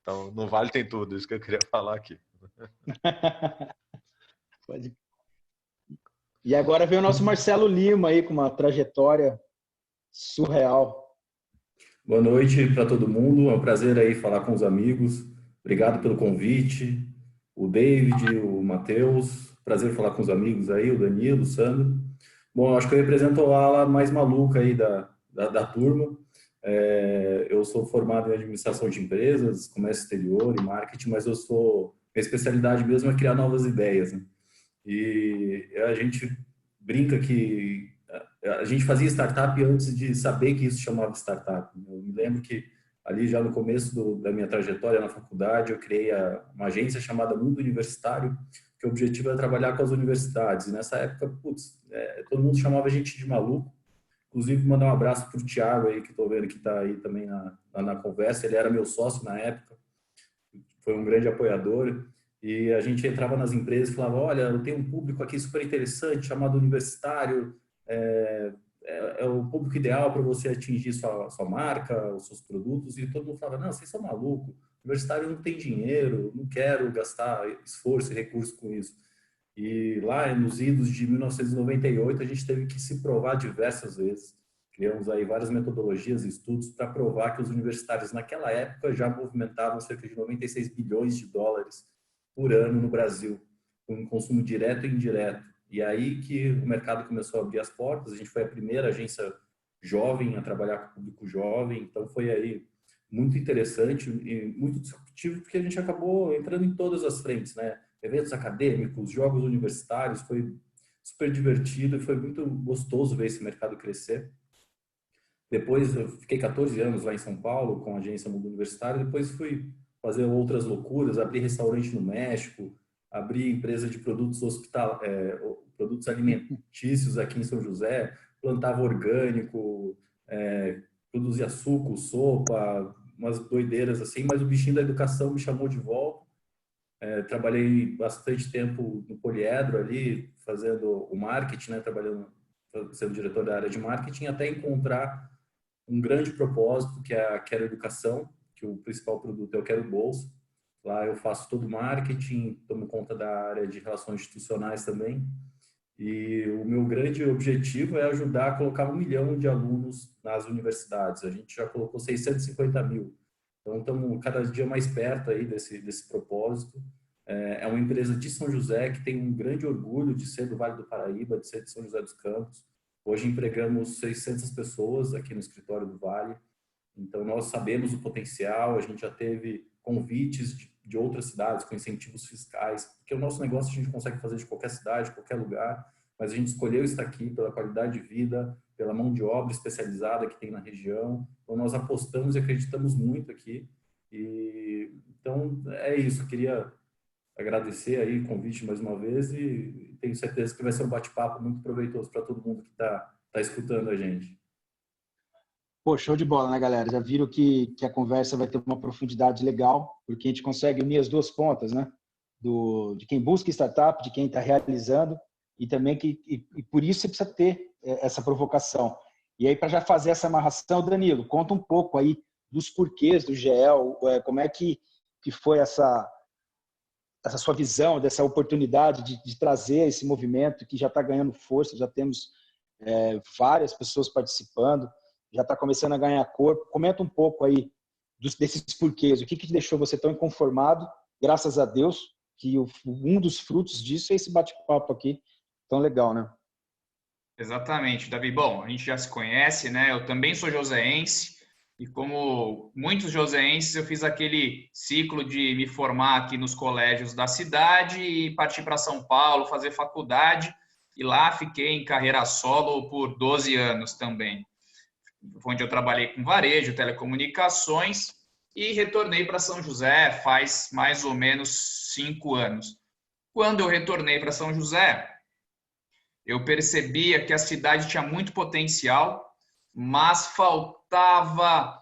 Então, no Vale tem tudo, isso que eu queria falar aqui. Pode. E agora vem o nosso Marcelo Lima aí com uma trajetória surreal. Boa noite para todo mundo, é um prazer aí falar com os amigos. Obrigado pelo convite. O David, o Matheus, prazer falar com os amigos aí, o Danilo, o Sandro. Bom, acho que eu represento a ala mais maluca aí da turma. Eu sou formado em administração de empresas, comércio exterior e marketing, mas minha especialidade mesmo é criar novas ideias, né? E a gente brinca que a gente fazia startup antes de saber que isso chamava startup. Eu me lembro que ali já no começo da minha trajetória na faculdade, eu criei uma agência chamada Mundo Universitário, que o objetivo era trabalhar com as universidades. E nessa época, todo mundo chamava a gente de maluco. Inclusive, mandar um abraço para o Thiago aí, que estou vendo que está aí também na conversa. Ele era meu sócio na época, foi um grande apoiador. E a gente entrava nas empresas e falava, olha, eu tenho um público aqui super interessante, chamado universitário, é o público ideal para você atingir sua marca, os seus produtos. E todo mundo falava, não, vocês são malucos, universitário não tem dinheiro, não quero gastar esforço e recurso com isso. E lá nos idos de 1998 a gente teve que se provar diversas vezes. Criamos aí várias metodologias e estudos para provar que os universitários naquela época já movimentavam cerca de 96 bilhões de dólares por ano no Brasil, com consumo direto e indireto. E aí que o mercado começou a abrir as portas, a gente foi a primeira agência jovem a trabalhar com o público jovem, então foi aí muito interessante e muito disruptivo, porque a gente acabou entrando em todas as frentes, né? Eventos acadêmicos, jogos universitários, foi super divertido e foi muito gostoso ver esse mercado crescer. Depois eu fiquei 14 anos lá em São Paulo com a agência Mundo Universitário, depois fui fazer outras loucuras, abri restaurante no México, abri empresa de produtos produtos alimentícios aqui em São José, plantava orgânico, produzia suco, sopa, umas doideiras assim, mas o bichinho da educação me chamou de volta. Trabalhei bastante tempo no Poliedro ali, fazendo o marketing, né, sendo diretor da área de marketing, até encontrar um grande propósito, que é a Quero Educação, que o principal produto é o Quero Bolsa. Lá eu faço todo o marketing, tomo conta da área de relações institucionais também. E o meu grande objetivo é ajudar a colocar 1 milhão de alunos nas universidades. A gente já colocou 650 mil. Então, estamos cada dia mais perto aí desse propósito. É uma empresa de São José que tem um grande orgulho de ser do Vale do Paraíba, de ser de São José dos Campos. Hoje empregamos 600 pessoas aqui no escritório do Vale. Então, nós sabemos o potencial, a gente já teve convites de outras cidades com incentivos fiscais, porque o nosso negócio a gente consegue fazer de qualquer cidade, qualquer lugar, mas a gente escolheu estar aqui pela qualidade de vida, pela mão de obra especializada que tem na região. Então, nós apostamos e acreditamos muito aqui. Então, é isso. Eu queria agradecer aí o convite mais uma vez e tenho certeza que vai ser um bate-papo muito proveitoso para todo mundo que está escutando a gente. Pô, show de bola, né, galera? Já viram que a conversa vai ter uma profundidade legal, porque a gente consegue unir as duas pontas, né? De quem busca startup, de quem está realizando, e também e por isso você precisa ter essa provocação. E aí, para já fazer essa amarração, Danilo, conta um pouco aí dos porquês do GEL, como é que foi essa sua visão dessa oportunidade de trazer esse movimento que já está ganhando força, já temos várias pessoas participando, já está começando a ganhar corpo. Comenta um pouco aí desses porquês, o que te deixou você tão inconformado, graças a Deus, que um dos frutos disso é esse bate-papo aqui, tão legal, né? Exatamente, Davi. Bom, a gente já se conhece, né? Eu também sou joseense e como muitos joseenses, eu fiz aquele ciclo de me formar aqui nos colégios da cidade e partir para São Paulo, fazer faculdade, e lá fiquei em carreira solo por 12 anos também, onde eu trabalhei com varejo, telecomunicações, e retornei para São José faz mais ou menos 5 anos. Quando eu retornei para São José, eu percebia que a cidade tinha muito potencial, mas faltava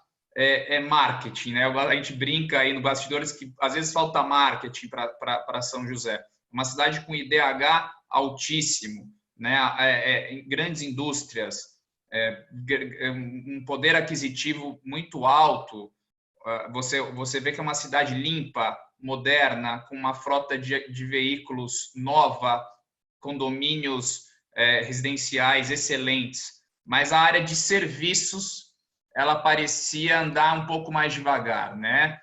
marketing, né? A gente brinca aí no bastidores que às vezes falta marketing para São José. Uma cidade com IDH altíssimo, né? Grandes indústrias, um poder aquisitivo muito alto, você vê que é uma cidade limpa, moderna, com uma frota de veículos nova, condomínios residenciais excelentes, mas a área de serviços ela parecia andar um pouco mais devagar, né?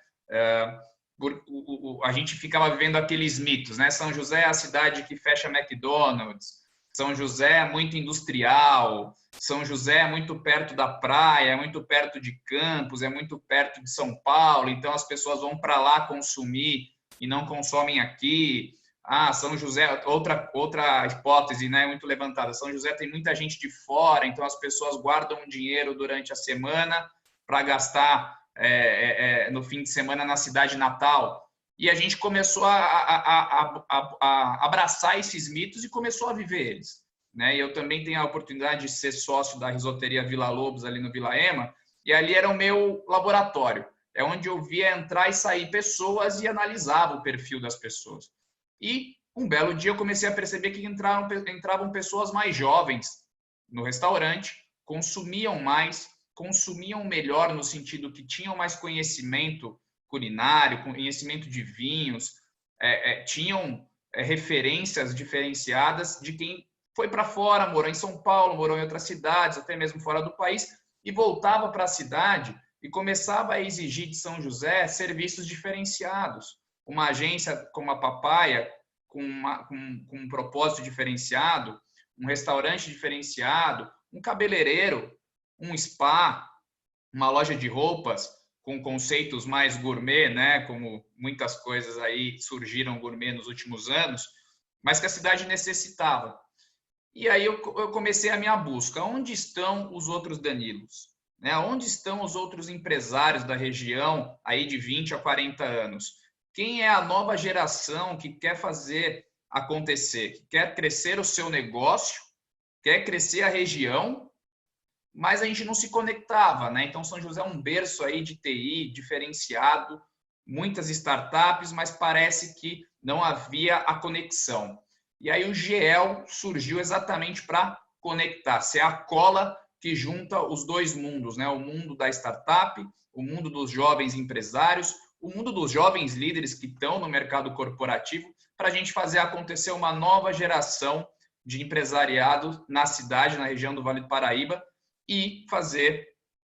A gente ficava vivendo aqueles mitos, né? São José é a cidade que fecha McDonald's, São José é muito industrial, São José é muito perto da praia, é muito perto de Campos, é muito perto de São Paulo, então as pessoas vão para lá consumir e não consomem aqui. São José, outra hipótese, né, muito levantada, São José tem muita gente de fora, então as pessoas guardam dinheiro durante a semana para gastar no fim de semana na cidade natal. E a gente começou a abraçar esses mitos e começou a viver eles, né? E eu também tenho a oportunidade de ser sócio da risoteria Vila Lobos, ali no Vila Ema, e ali era o meu laboratório. É onde eu via entrar e sair pessoas e analisava o perfil das pessoas. E um belo dia eu comecei a perceber que entravam pessoas mais jovens no restaurante, consumiam mais, consumiam melhor no sentido que tinham mais conhecimento culinário, conhecimento de vinhos, tinham referências diferenciadas de quem foi para fora, morou em São Paulo, morou em outras cidades, até mesmo fora do país, e voltava para a cidade e começava a exigir de São José serviços diferenciados. Uma agência como a Papaya, com um propósito diferenciado, um restaurante diferenciado, um cabeleireiro, um spa, uma loja de roupas com conceitos mais gourmet, né? Como muitas coisas aí surgiram gourmet nos últimos anos, mas que a cidade necessitava. E aí eu comecei a minha busca. Onde estão os outros Danilos? Né? Onde estão os outros empresários da região aí de 20 a 40 anos? Quem é a nova geração que quer fazer acontecer, que quer crescer o seu negócio, quer crescer a região, mas a gente não se conectava, né? Então, São José é um berço aí de TI diferenciado, muitas startups, mas parece que não havia a conexão. E aí o GEL surgiu exatamente para conectar, ser a cola que junta os dois mundos, né? O mundo da startup, o mundo dos jovens empresários, o mundo dos jovens líderes que estão no mercado corporativo, para a gente fazer acontecer uma nova geração de empresariado na cidade, na região do Vale do Paraíba, e fazer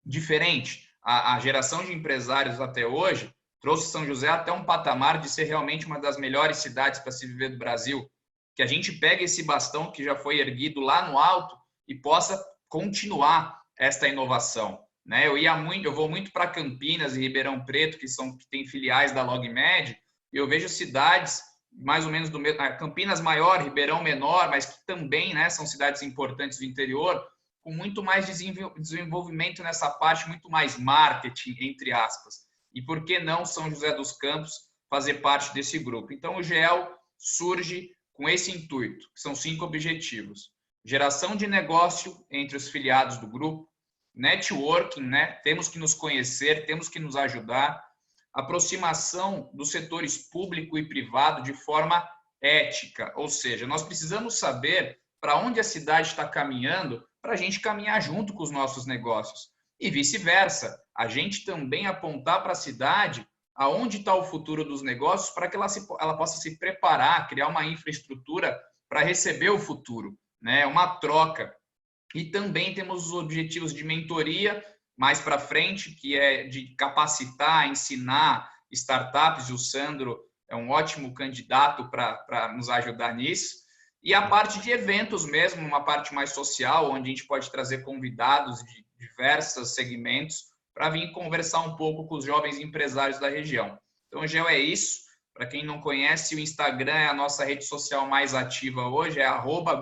diferente. A geração de empresários até hoje trouxe São José até um patamar de ser realmente uma das melhores cidades para se viver do Brasil. Que a gente pegue esse bastão que já foi erguido lá no alto e possa continuar esta inovação. Né? Eu vou muito para Campinas e Ribeirão Preto, que tem filiais da LogMed, e eu vejo cidades mais ou menos do mesmo, Campinas maior, Ribeirão menor, mas que também, né, são cidades importantes do interior, com muito mais desenvolvimento nessa parte, muito mais marketing, entre aspas. E por que não São José dos Campos fazer parte desse grupo? Então, o GEL surge com esse intuito, que são 5 objetivos. Geração de negócio entre os filiados do grupo, networking, né? Temos que nos conhecer, temos que nos ajudar, aproximação dos setores público e privado de forma ética, ou seja, nós precisamos saber para onde a cidade está caminhando para a gente caminhar junto com os nossos negócios. E vice-versa, a gente também apontar para a cidade aonde está o futuro dos negócios para que ela possa se preparar, criar uma infraestrutura para receber o futuro, né? Uma troca. E também temos os objetivos de mentoria mais para frente, que é de capacitar, ensinar startups, e o Sandro é um ótimo candidato para nos ajudar nisso. E a parte de eventos mesmo, uma parte mais social, onde a gente pode trazer convidados de diversos segmentos para vir conversar um pouco com os jovens empresários da região. Então, o GEL é isso. Para quem não conhece, o Instagram é a nossa rede social mais ativa hoje, é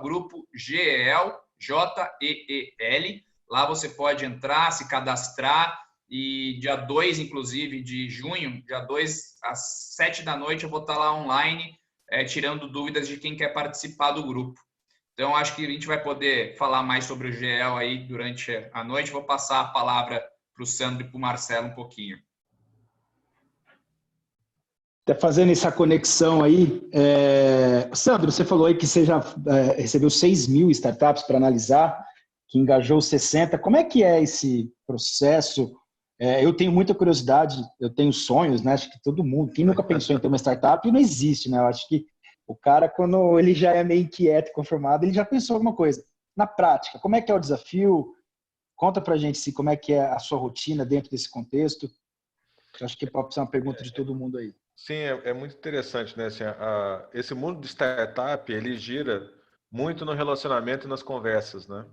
@grupogel, J-E-E-L. Lá você pode entrar, se cadastrar e dia 2, inclusive, de junho, dia 2 às 7 da noite, eu vou estar lá online tirando dúvidas de quem quer participar do grupo. Então, acho que a gente vai poder falar mais sobre o GEL aí durante a noite. Vou passar a palavra para o Sandro e para o Marcelo um pouquinho. Tá fazendo essa conexão aí. Sandro, você falou aí que você já recebeu 6.000 startups para analisar, que engajou 60. Como é que é esse processo Eu tenho muita curiosidade, eu tenho sonhos, né? Acho que todo mundo, quem nunca pensou em ter uma startup, não existe, né? Eu acho que o cara, quando ele já é meio inquieto, conformado, ele já pensou alguma coisa. Na prática, como é que é o desafio? Conta pra gente como é que é a sua rotina dentro desse contexto. Eu acho que pode ser uma pergunta de todo mundo aí. Sim, é muito interessante, né? Assim, esse mundo de startup, ele gira muito no relacionamento e nas conversas, né?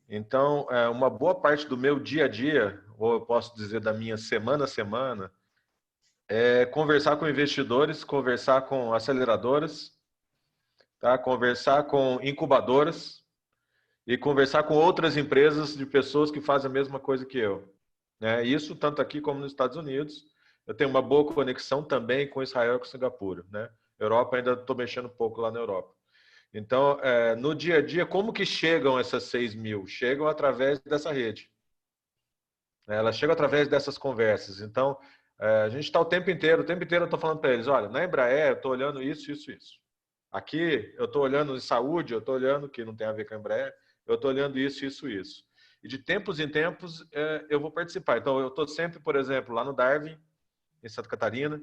Então, uma boa parte do meu dia a dia, ou eu posso dizer da minha semana a semana, é conversar com investidores, conversar com aceleradoras, tá? Conversar com incubadoras e conversar com outras empresas de pessoas que fazem a mesma coisa que eu, né? Isso tanto aqui como nos Estados Unidos. Eu tenho uma boa conexão também com Israel e com Singapura, né? Europa, ainda estou mexendo um pouco lá na Europa. Então, no dia a dia, como que chegam essas 6 mil? Chegam através dessa rede. Elas chegam através dessas conversas. Então, a gente está o tempo inteiro eu estou falando para eles, olha, na Embraer eu estou olhando isso, isso, isso. Aqui eu estou olhando em saúde, eu estou olhando, que não tem a ver com a Embraer, eu estou olhando isso, isso, isso. E de tempos em tempos eu vou participar. Então, eu estou sempre, por exemplo, lá no Darwin, em Santa Catarina,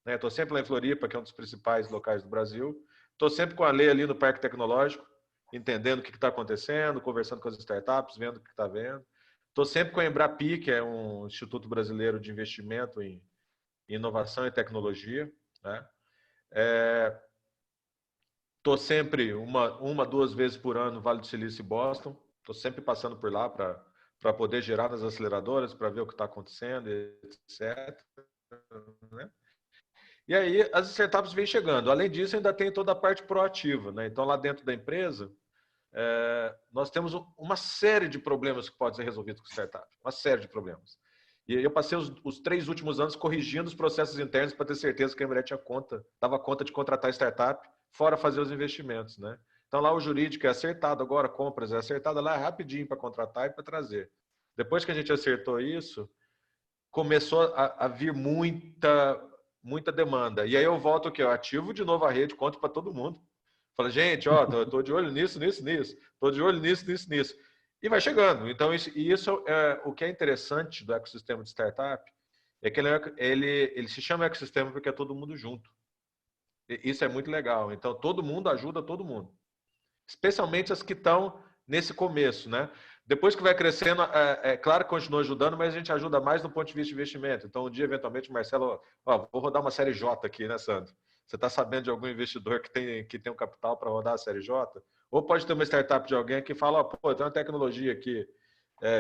né? Estou sempre lá em Floripa, que é um dos principais locais do Brasil. Estou sempre com a Lei ali no Parque Tecnológico, entendendo o que está acontecendo, conversando com as startups, vendo o que está vendo. Estou sempre com a Embrapi, que é um Instituto Brasileiro de Investimento em Inovação e Tecnologia, né? Estou sempre duas vezes por ano no Vale do Silício e Boston. Estou sempre passando por lá para poder gerar nas aceleradoras, para ver o que está acontecendo, etc. Né? E aí as startups vêm chegando. Além disso, ainda tem toda a parte proativa, né? Então, lá dentro da empresa, nós temos uma série de problemas que podem ser resolvidos com startup. Uma série de problemas. E eu passei os 3 últimos anos corrigindo os processos internos para ter certeza que a Embraer dava conta de contratar startup, fora fazer os investimentos, né? Então, lá o jurídico é acertado, agora compras é acertada lá rapidinho para contratar e para trazer. Depois que a gente acertou isso, começou a vir muita demanda. E aí eu volto aqui, eu ativo de novo a rede, conto para todo mundo. Fala, gente, ó, tô de olho nisso. Tô de olho nisso. E vai chegando. Então, isso é o que é interessante do ecossistema de startup, é que ele se chama ecossistema porque é todo mundo junto. E isso é muito legal. Então, todo mundo ajuda todo mundo. Especialmente as que estão nesse começo, né? Depois que vai crescendo, claro que continua ajudando, mas a gente ajuda mais do ponto de vista de investimento. Então, um dia, eventualmente, Marcelo, vou rodar uma série J aqui, né, Sandro? Você está sabendo de algum investidor que tem um capital para rodar a série J? Ou pode ter uma startup de alguém que fala, pô, tem uma tecnologia aqui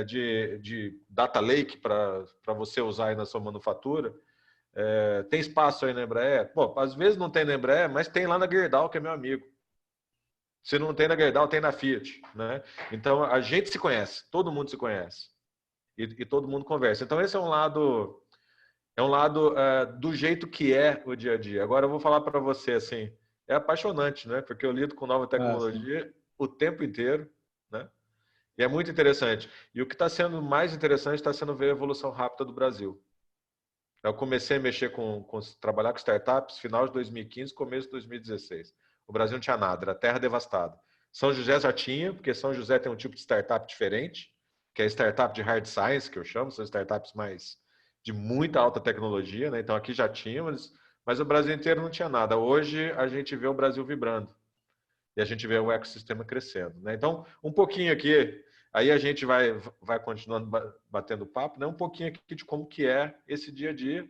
de data lake para você usar aí na sua manufatura. Tem espaço aí na Embraer? Pô, às vezes não tem na Embraer, mas tem lá na Gerdau, que é meu amigo. Se não tem na Gerdau, tem na Fiat, né? Então, a gente se conhece, todo mundo se conhece. E todo mundo conversa. Então, esse é um lado do jeito que é o dia a dia. Agora, eu vou falar para você, assim, é apaixonante, né? Porque eu lido com nova tecnologia o tempo inteiro, né? E é muito interessante. E o que está sendo mais interessante está sendo ver a evolução rápida do Brasil. Eu comecei a mexer trabalhar com startups final de 2015, começo de 2016. O Brasil não tinha nada, era terra devastada. São José já tinha, porque São José tem um tipo de startup diferente, que é startup de hard science, que eu chamo, são startups mais de muita alta tecnologia, né? Então aqui já tinha, mas o Brasil inteiro não tinha nada. Hoje a gente vê o Brasil vibrando e a gente vê o ecossistema crescendo, né? Então, um pouquinho aqui, aí a gente vai continuando batendo papo, né? Um pouquinho aqui de como que é esse dia a dia,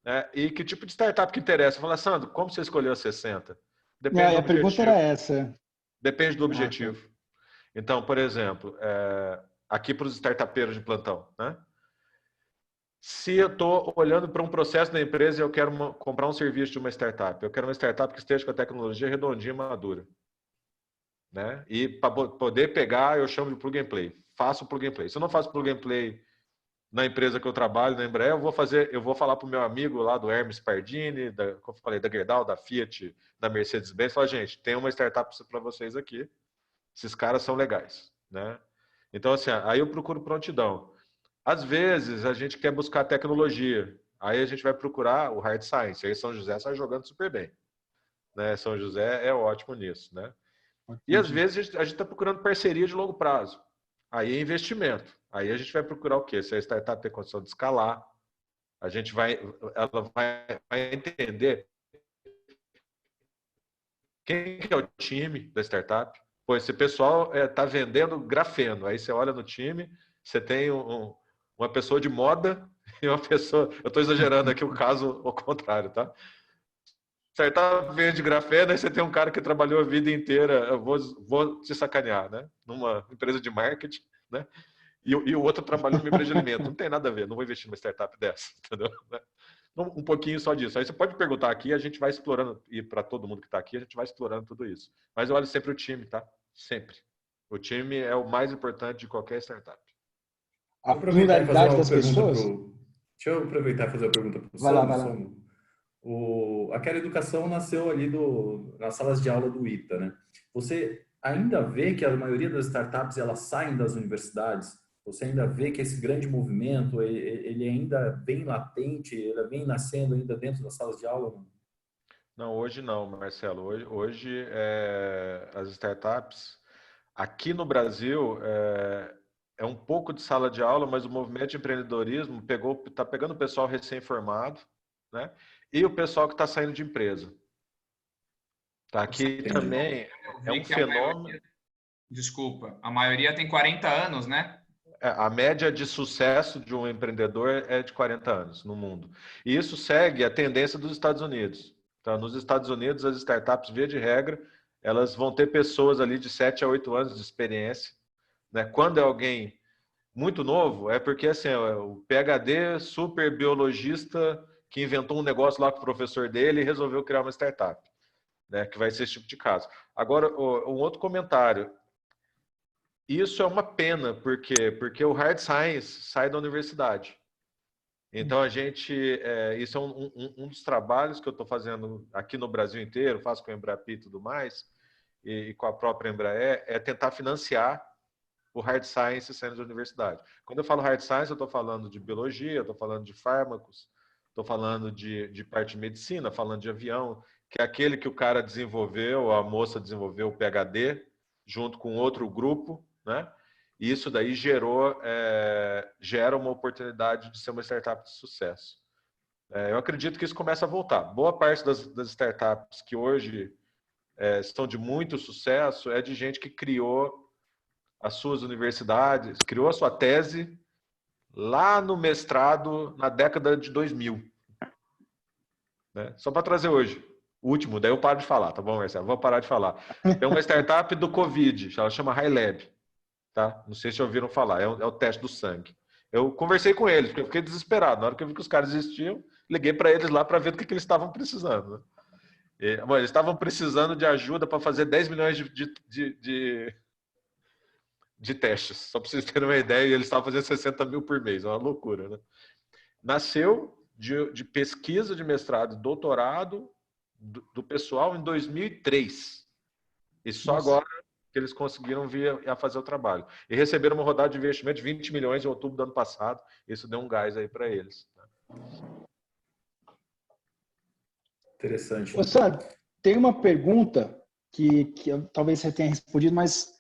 né? E que tipo de startup que interessa. Fala, Sandro, como você escolheu a 60? Depende do A objetivo. pergunta era essa. Depende do objetivo. Então, por exemplo, aqui para os startupeiros de plantão, né? Se eu estou olhando para um processo da empresa e eu quero comprar um serviço de uma startup, eu quero uma startup que esteja com a tecnologia redondinha e madura, né? E para poder pegar, eu chamo de plug and play. Faço plug and play. Se eu não faço plug and play na empresa que eu trabalho, na Embraer, eu vou falar para o meu amigo lá do Hermes Pardini, como eu falei, da Gerdau, da Fiat, da Mercedes-Benz, falar, gente, tem uma startup para vocês aqui, esses caras são legais, né? Então, assim, aí eu procuro prontidão. Às vezes, a gente quer buscar tecnologia, aí a gente vai procurar o hard science, aí São José está jogando super bem, né? São José é ótimo nisso, né? E às vezes a gente está procurando parceria de longo prazo, aí é investimento. Aí a gente vai procurar o quê? Se a startup tem condição de escalar, ela vai entender quem que é o time da startup. Pô, esse pessoal está vendendo grafeno. Aí você olha no time, você tem uma pessoa de moda e uma pessoa... Eu estou exagerando aqui o caso ao contrário, tá? Startup vende grafeno, aí você tem um cara que trabalhou a vida inteira, eu vou te sacanear, né? Numa empresa de marketing, né? E o outro trabalhou numa empresa de alimento. Não tem nada a ver, não vou investir numa startup dessa, entendeu? Um pouquinho só disso. Aí você pode perguntar aqui, a gente vai explorando, e para todo mundo que está aqui, a gente vai explorando tudo isso. Mas eu olho sempre o time, tá? Sempre. O time é o mais importante de qualquer startup. A pluralidade das pessoas? Deixa eu aproveitar e fazer uma pergunta para o Vai lá. Sandro. Aquela educação nasceu ali nas salas de aula do ITA, né? Você ainda vê que a maioria das startups elas saem das universidades? Você ainda vê que esse grande movimento ele ainda vem latente, ele vem nascendo ainda dentro das salas de aula? Não, hoje não, Marcelo. Hoje as startups aqui no Brasil é um pouco de sala de aula, mas o movimento de empreendedorismo está pegando o pessoal recém-formado, né? E o pessoal que está saindo de empresa. Tá? Aqui também é um fenômeno... Desculpa, a maioria tem 40 anos, né? A média de sucesso de um empreendedor é de 40 anos no mundo. E isso segue a tendência dos Estados Unidos. Então, nos Estados Unidos, as startups, via de regra, elas vão ter pessoas ali de 7 a 8 anos de experiência. Né? Quando é alguém muito novo, é porque assim, o PhD super biologista que inventou um negócio lá com o professor dele e resolveu criar uma startup. Né? Que vai ser esse tipo de caso. Agora, um outro comentário. Isso é uma pena, por quê? Porque o hard science sai da universidade. Então, isso é um dos trabalhos que eu estou fazendo aqui no Brasil inteiro, faço com a Embrapi e tudo mais, e com a própria Embraer, é tentar financiar o hard science saindo da universidade. Quando eu falo hard science, eu estou falando de biologia, eu estou falando de fármacos, estou falando de parte de medicina, falando de avião, que é aquele que o cara desenvolveu, a moça desenvolveu o PhD, junto com outro grupo, né? E isso daí gera uma oportunidade de ser uma startup de sucesso. Eu acredito que isso começa a voltar. Boa parte das startups que hoje estão de muito sucesso é de gente que criou as suas universidades, criou a sua tese lá no mestrado na década de 2000. Né? Só para trazer hoje. O último, daí eu paro de falar, tá bom, Marcelo? Vou parar de falar. Tem uma startup do Covid, ela chama HiLab. Tá? Não sei se já ouviram falar, é o teste do sangue. Eu conversei com eles, porque eu fiquei desesperado. Na hora que eu vi que os caras existiam, liguei para eles lá para ver do que eles estavam precisando. Né? Eles estavam precisando de ajuda para fazer 10 milhões de testes. Só para vocês terem uma ideia, e eles estavam fazendo 60 mil por mês. É uma loucura. Né? Nasceu de pesquisa de mestrado e doutorado do pessoal em 2003. E só agora que eles conseguiram vir a fazer o trabalho. E receberam uma rodada de investimento de 20 milhões em outubro do ano passado. Isso deu um gás aí para eles. Interessante. Ô, Sandro, tem uma pergunta que talvez você tenha respondido, mas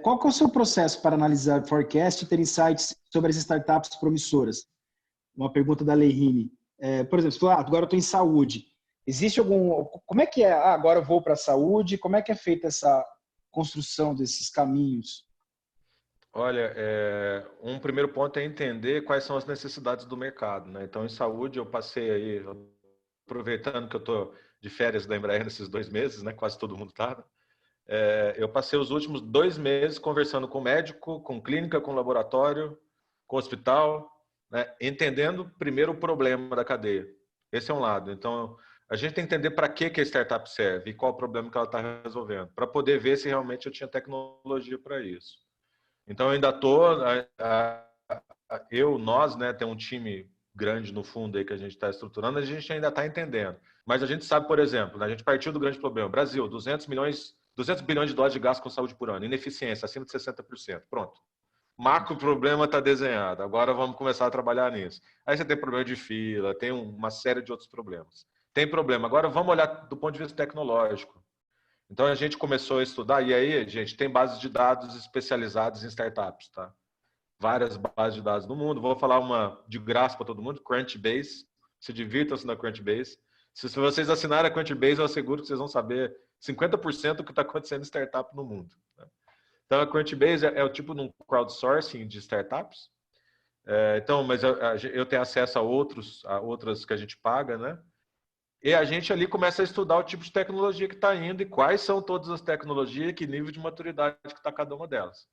qual que é o seu processo para analisar forecast e ter insights sobre as startups promissoras? Uma pergunta da Leihine. Por exemplo, você falou, agora eu estou em saúde. Existe algum... Como é que é? Agora eu vou para a saúde. Como é que é feita essa construção desses caminhos? Olha, um primeiro ponto é entender quais são as necessidades do mercado. Né? Então, em saúde, eu passei aí, aproveitando que eu estou de férias da Embraer nesses 2 meses, né? Quase todo mundo está. Eu passei os últimos 2 meses conversando com médico, com clínica, com laboratório, com hospital, né? Entendendo primeiro o problema da cadeia. Esse é um lado. Então, a gente tem que entender para que a startup serve e qual o problema que ela está resolvendo, para poder ver se realmente eu tinha tecnologia para isso. Então, eu ainda estou... Nós, né, tem um time grande no fundo aí que a gente está estruturando, a gente ainda está entendendo. Mas a gente sabe, por exemplo, né, a gente partiu do grande problema. Brasil, 200 bilhões de dólares de gasto com saúde por ano. Ineficiência, acima de 60%. Pronto. Macro problema está desenhado. Agora vamos começar a trabalhar nisso. Aí você tem problema de fila, tem uma série de outros problemas. Tem problema. Agora vamos olhar do ponto de vista tecnológico. Então a gente começou a estudar, e aí, gente, tem bases de dados especializadas em startups, tá? várias bases de dados no mundo. Vou falar uma de graça para todo mundo, Crunchbase. Se divirtam-se na Crunchbase. Se vocês assinarem a Crunchbase, eu asseguro que vocês vão saber 50% do que está acontecendo em startup no mundo. Então, a Crunchbase é o tipo de um crowdsourcing de startups. Então, mas eu tenho acesso a outras que a gente paga, né? E a gente ali começa a estudar o tipo de tecnologia que está indo e quais são todas as tecnologias, que nível de maturidade que está cada uma delas.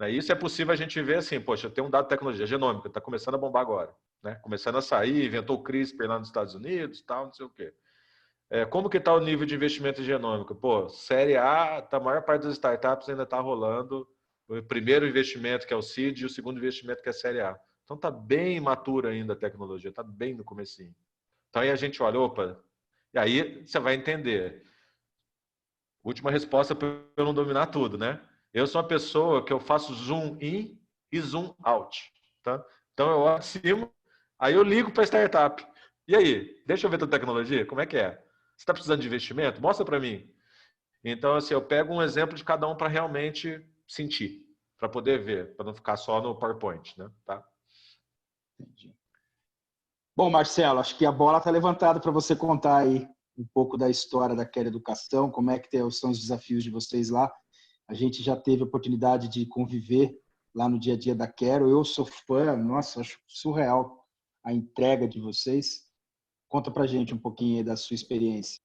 Isso é possível a gente ver assim, poxa, tem um dado de tecnologia genômica, está começando a bombar agora, né? Começando a sair, inventou o CRISPR lá nos Estados Unidos, tal, não sei o quê. Como que está o nível de investimento em genômica? Pô, série A, a maior parte das startups ainda está rolando o primeiro investimento, que é o seed, e o segundo investimento, que é a série A. Então está bem imatura ainda a tecnologia, está bem no comecinho. Então aí a gente olha, opa, e aí você vai entender. Última resposta para eu não dominar tudo, né? Eu sou uma pessoa que eu faço zoom in e zoom out, tá? Então eu olho acima, aí eu ligo para a startup. E aí, deixa eu ver tua tecnologia, como é que é? Você está precisando de investimento? Mostra para mim. Então, assim, eu pego um exemplo de cada um para realmente sentir, para poder ver, para não ficar só no PowerPoint, né? Tá? Entendi. Bom, Marcelo, acho que a bola está levantada para você contar aí um pouco da história da Quero Educação, como é que são os desafios de vocês lá. A gente já teve a oportunidade de conviver lá no dia a dia da Quero. Eu sou fã, nossa, acho surreal a entrega de vocês. Conta pra gente um pouquinho aí da sua experiência.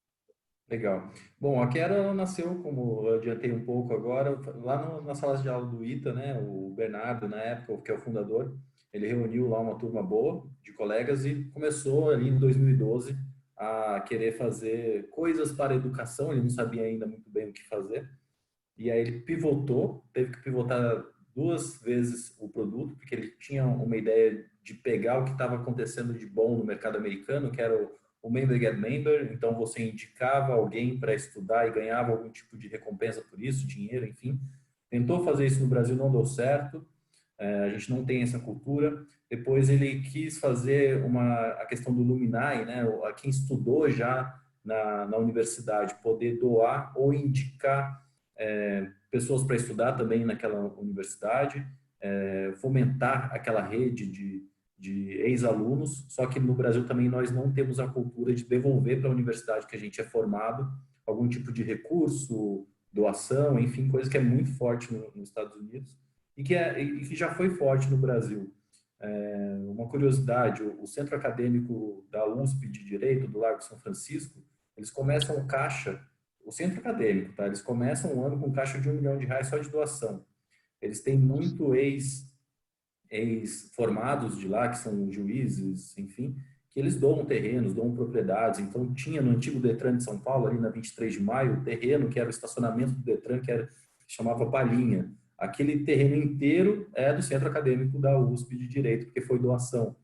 Legal. Bom, a Quero nasceu, como eu adiantei um pouco agora, lá nas salas de aula do ITA, né? O Bernardo, na época, que é o fundador, ele reuniu lá uma turma boa de colegas e começou ali em 2012 a querer fazer coisas para a educação. Ele não sabia ainda muito bem o que fazer. E aí ele pivotou, teve que pivotar 2 vezes o produto, porque ele tinha uma ideia de pegar o que estava acontecendo de bom no mercado americano, que era o Member Get Member. Então você indicava alguém para estudar e ganhava algum tipo de recompensa por isso, dinheiro, enfim. Tentou fazer isso no Brasil, não deu certo. A gente não tem essa cultura. Depois ele quis fazer a questão do Luminai, né? Quem estudou já na universidade poder doar ou indicar pessoas para estudar também naquela universidade, fomentar aquela rede de ex-alunos. Só que no Brasil também nós não temos a cultura de devolver para a universidade que a gente é formado algum tipo de recurso, doação, enfim, coisa que é muito forte nos Estados Unidos e que já foi forte no Brasil. Uma curiosidade, o Centro Acadêmico da USP de Direito, do Largo São Francisco, eles começam o caixa, o centro acadêmico, tá? Eles começam o ano com caixa de R$1 milhão só de doação. Eles têm muito ex-formados de lá, que são juízes, enfim, que eles doam terrenos, doam propriedades. Então, tinha no antigo Detran de São Paulo, ali na 23 de maio, o terreno que era o estacionamento do Detran, que chamava Palhinha. Aquele terreno inteiro é do Centro Acadêmico da USP de Direito, porque foi doação.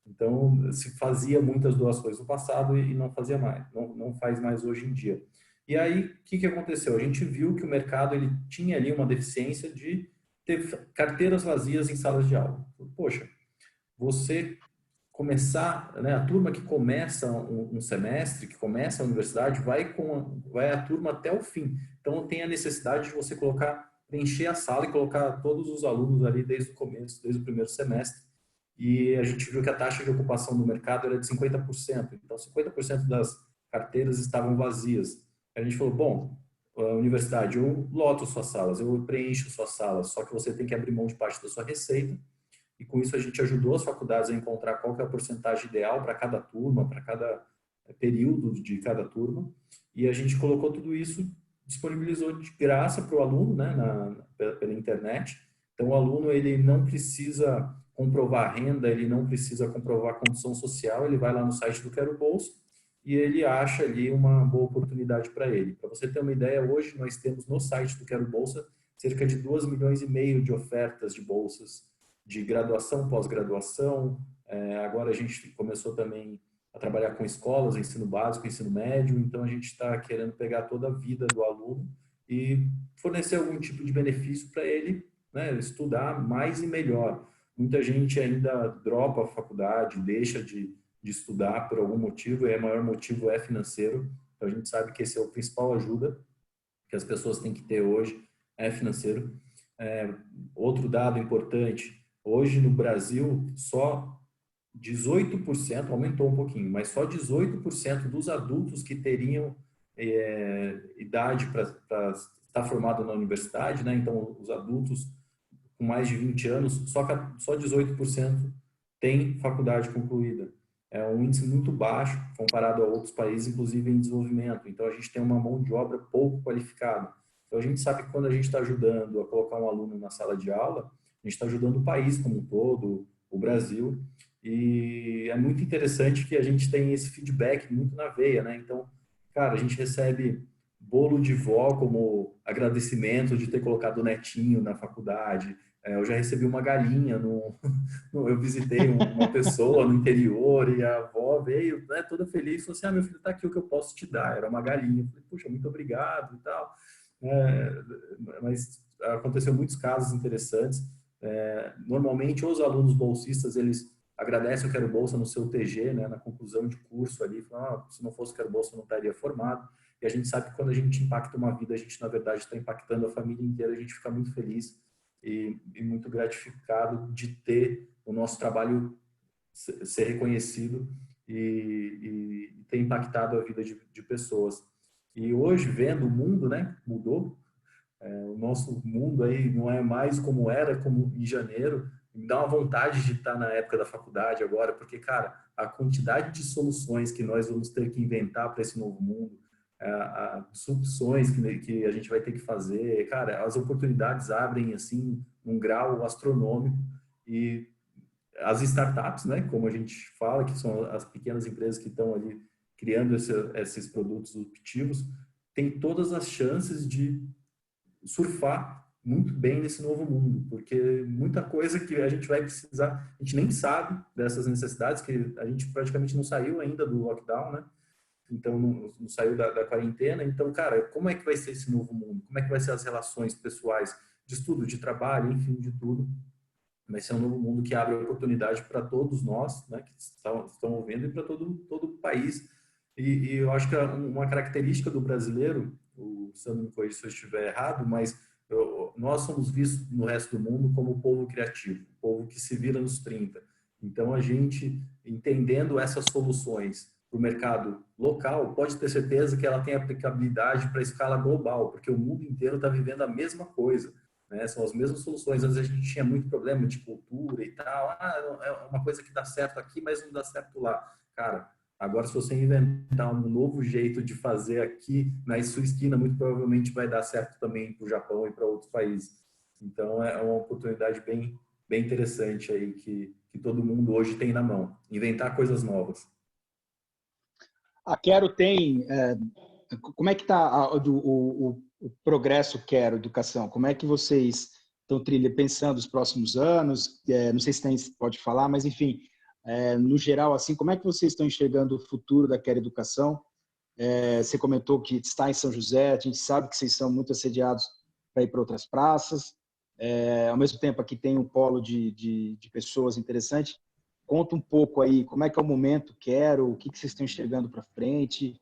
Então, se fazia muitas doações no passado e não fazia mais, não faz mais hoje em dia. E aí, o que aconteceu? A gente viu que o mercado ele tinha ali uma deficiência de ter carteiras vazias em salas de aula. Poxa, você começar, né, a turma que começa um semestre, que começa a universidade, vai a turma até o fim. Então, tem a necessidade de você preencher a sala e colocar todos os alunos ali desde o começo, desde o primeiro semestre. E a gente viu que a taxa de ocupação do mercado era de 50%. Então, 50% das carteiras estavam vazias. A gente falou, bom, a universidade, eu loto suas salas, eu preencho suas salas, só que você tem que abrir mão de parte da sua receita. E com isso a gente ajudou as faculdades a encontrar qual que é a porcentagem ideal para cada turma, para cada período de cada turma. E a gente colocou tudo isso, disponibilizou de graça para o aluno, né, pela internet. Então o aluno ele não precisa comprovar renda, ele não precisa comprovar condição social, ele vai lá no site do Quero Bolsa e ele acha ali uma boa oportunidade para ele. Para você ter uma ideia, hoje nós temos no site do Quero Bolsa cerca de 2,5 milhões de ofertas de bolsas de graduação, pós-graduação. Agora a gente começou também a trabalhar com escolas, ensino básico, ensino médio, então a gente está querendo pegar toda a vida do aluno e fornecer algum tipo de benefício para ele, né, estudar mais e melhor. Muita gente ainda dropa a faculdade, deixa de estudar por algum motivo, e o maior motivo é financeiro. Então a gente sabe que esse é o principal ajuda que as pessoas têm que ter hoje, é financeiro. Outro dado importante, hoje no Brasil, só 18%, aumentou um pouquinho, mas só 18% dos adultos que teriam idade para estar formado na universidade, né? Então, os adultos com mais de 20 anos, só 18% tem faculdade concluída. É um índice muito baixo comparado a outros países, inclusive em desenvolvimento. Então, a gente tem uma mão de obra pouco qualificada. Então, a gente sabe que quando a gente está ajudando a colocar um aluno na sala de aula, a gente está ajudando o país como um todo, o Brasil. E é muito interessante que a gente tem esse feedback muito na veia, né? Então, cara, a gente recebe bolo de vó como agradecimento de ter colocado o netinho na faculdade. Eu já recebi uma galinha, eu visitei uma pessoa no interior e a avó veio, né, toda feliz, falou assim, meu filho, tá aqui o que eu posso te dar. Era uma galinha. Eu falei, puxa, muito obrigado e tal. Mas aconteceu muitos casos interessantes. Normalmente, os alunos bolsistas, eles agradecem o Quero Bolsa no seu TG, né, na conclusão de curso ali, falam, se não fosse o Quero Bolsa, eu não estaria formado. E a gente sabe que quando a gente impacta uma vida, a gente, na verdade, está impactando a família inteira, a gente fica muito feliz e muito gratificado de ter o nosso trabalho ser reconhecido e ter impactado a vida de pessoas. E hoje, vendo o mundo, né, mudou, o nosso mundo aí não é mais como era, como em janeiro. Me dá uma vontade de estar na época da faculdade agora, porque, cara, a quantidade de soluções que nós vamos ter que inventar para esse novo mundo, as disrupções que a gente vai ter que fazer, cara, as oportunidades abrem, assim, num grau astronômico. E as startups, né, como a gente fala, que são as pequenas empresas que estão ali criando esses produtos disruptivos, tem todas as chances de surfar muito bem nesse novo mundo, porque muita coisa que a gente vai precisar, a gente nem sabe dessas necessidades, que a gente praticamente não saiu ainda do lockdown, né? Então, não saiu da quarentena. Então, cara, como é que vai ser esse novo mundo? Como é que vai ser as relações pessoais, de estudo, de trabalho, enfim, de tudo? Vai ser um novo mundo que abre oportunidade para todos nós, né, que estão ouvindo, e para todo o país. E eu acho que uma característica do brasileiro, o Sandro me corrija se eu estiver errado, mas nós somos vistos no resto do mundo como o povo criativo, o povo que se vira nos 30. Então, a gente, entendendo essas soluções para o mercado local, pode ter certeza que ela tem aplicabilidade para a escala global, porque o mundo inteiro está vivendo a mesma coisa, né? São as mesmas soluções. Às vezes a gente tinha muito problema de cultura e tal. É uma coisa que dá certo aqui, mas não dá certo lá. Cara, agora se você inventar um novo jeito de fazer aqui na sua esquina, muito provavelmente vai dar certo também para o Japão e para outros países. Então é uma oportunidade bem interessante aí que todo mundo hoje tem na mão. Inventar coisas novas. A Quero tem... como é que está o progresso Quero Educação? Como é que vocês estão pensando os próximos anos? Não sei se pode falar, mas enfim, no geral, assim, como é que vocês estão enxergando o futuro da Quero Educação? Você comentou que está em São José, a gente sabe que vocês são muito assediados para ir para outras praças. Ao mesmo tempo, aqui tem um polo de pessoas interessante. Conta um pouco aí, como é que é o momento Quero, o que vocês estão enxergando para frente?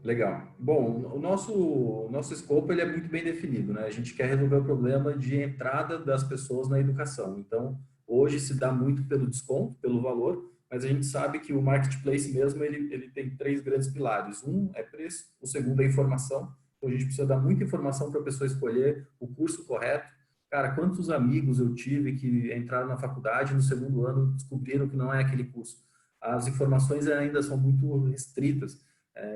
Legal. Bom, o nosso escopo ele é muito bem definido, né? A gente quer resolver o problema de entrada das pessoas na educação. Então, hoje se dá muito pelo desconto, pelo valor, mas a gente sabe que o marketplace mesmo ele tem 3 grandes pilares. Um é preço, o segundo é informação. Então, a gente precisa dar muita informação para a pessoa escolher o curso correto. Cara, quantos amigos eu tive que entraram na faculdade e no segundo ano descobriram que não é aquele curso? As informações ainda são muito restritas.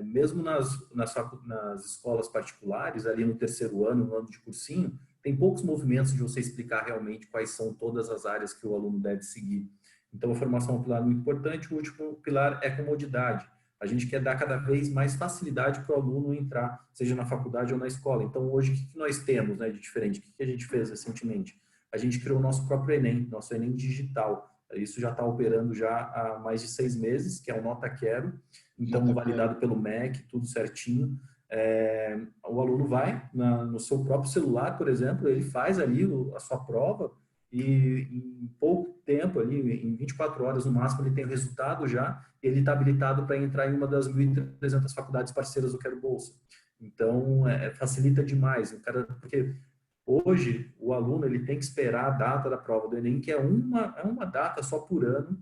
Mesmo nas escolas particulares, ali no terceiro ano, no ano de cursinho, tem poucos movimentos de você explicar realmente quais são todas as áreas que o aluno deve seguir. Então, a formação é um pilar muito importante. O último pilar é comodidade. A gente quer dar cada vez mais facilidade para o aluno entrar, seja na faculdade ou na escola. Então, hoje, o que nós temos, né, de diferente? O que a gente fez recentemente? A gente criou o nosso próprio Enem, nosso Enem digital. Isso já está operando já há mais de 6 meses, que é o Nota Quero. Então, validado pelo MEC, tudo certinho. O aluno vai no seu próprio celular, por exemplo, ele faz ali a sua prova e em pouco tempo, ali, em 24 horas no máximo, ele tem o resultado já, e ele está habilitado para entrar em uma das 1.300 faculdades parceiras do Quero Bolsa. Então, facilita demais. Porque Hoje, o aluno ele tem que esperar a data da prova do Enem, que é uma data só por ano,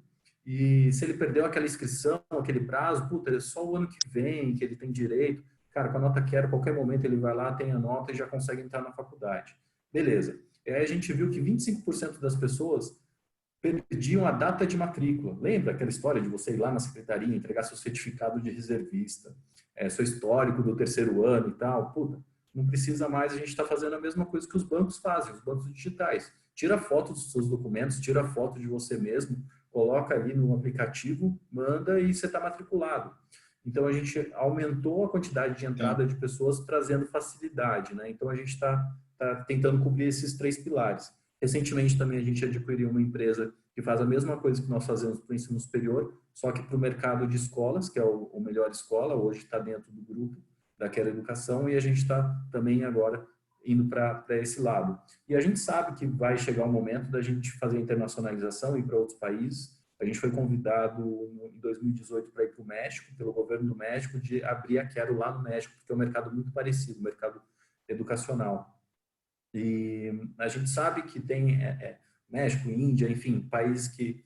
e se ele perdeu aquela inscrição, aquele prazo, puta, é só o ano que vem que ele tem direito. Cara, com a nota Quero, a qualquer momento ele vai lá, tem a nota e já consegue entrar na faculdade. Beleza. E aí a gente viu que 25% das pessoas perdiam a data de matrícula. Lembra aquela história de você ir lá na secretaria, entregar seu certificado de reservista, seu histórico do terceiro ano e tal? Puta, não precisa mais, a gente está fazendo a mesma coisa que os bancos fazem, os bancos digitais. Tira foto dos seus documentos, tira foto de você mesmo, coloca ali no aplicativo, manda e você está matriculado. Então, a gente aumentou a quantidade de entrada de pessoas, trazendo facilidade, né? Então, a gente está tentando cobrir esses 3 pilares. Recentemente, também, a gente adquiriu uma empresa que faz a mesma coisa que nós fazemos para o ensino superior, só que para o mercado de escolas, que é o Melhor Escola, hoje está dentro do grupo da Quero Educação, e a gente está também agora indo para esse lado. E a gente sabe que vai chegar o momento da gente fazer a internacionalização e ir para outros países. A gente foi convidado em 2018 para ir para o México, pelo governo do México, de abrir a Quero lá no México, porque é um mercado muito parecido, um mercado educacional. E a gente sabe que tem México, Índia, enfim, países que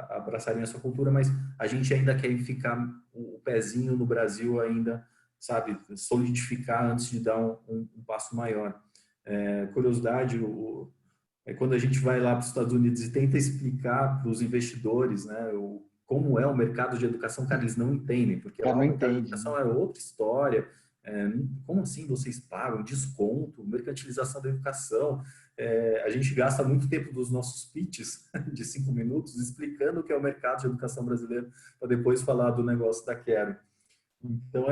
abraçariam essa cultura, mas a gente ainda quer ficar o pezinho no Brasil ainda, sabe, solidificar antes de dar um passo maior. Curiosidade, quando a gente vai lá para os Estados Unidos e tenta explicar para os investidores, né, como é o mercado de educação, cara, eles não entendem, porque lá o mercado de educação é outra história. Como assim vocês pagam? Desconto, mercantilização da educação. A gente gasta muito tempo dos nossos pitches de 5 minutos explicando o que é o mercado de educação brasileiro para depois falar do negócio da Quero. Então,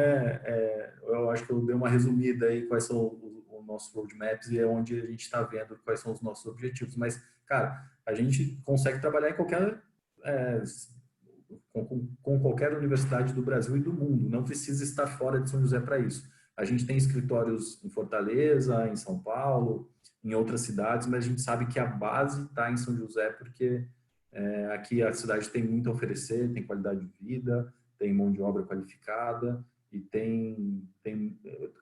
eu acho que eu dei uma resumida aí quais são os nossos roadmaps e é onde a gente está vendo quais são os nossos objetivos. Mas, cara, a gente consegue trabalhar em qualquer... com qualquer universidade do Brasil e do mundo. Não precisa estar fora de São José para isso. A gente tem escritórios em Fortaleza, em São Paulo, em outras cidades, mas a gente sabe que a base está em São José porque aqui a cidade tem muito a oferecer, tem qualidade de vida, tem mão de obra qualificada e tem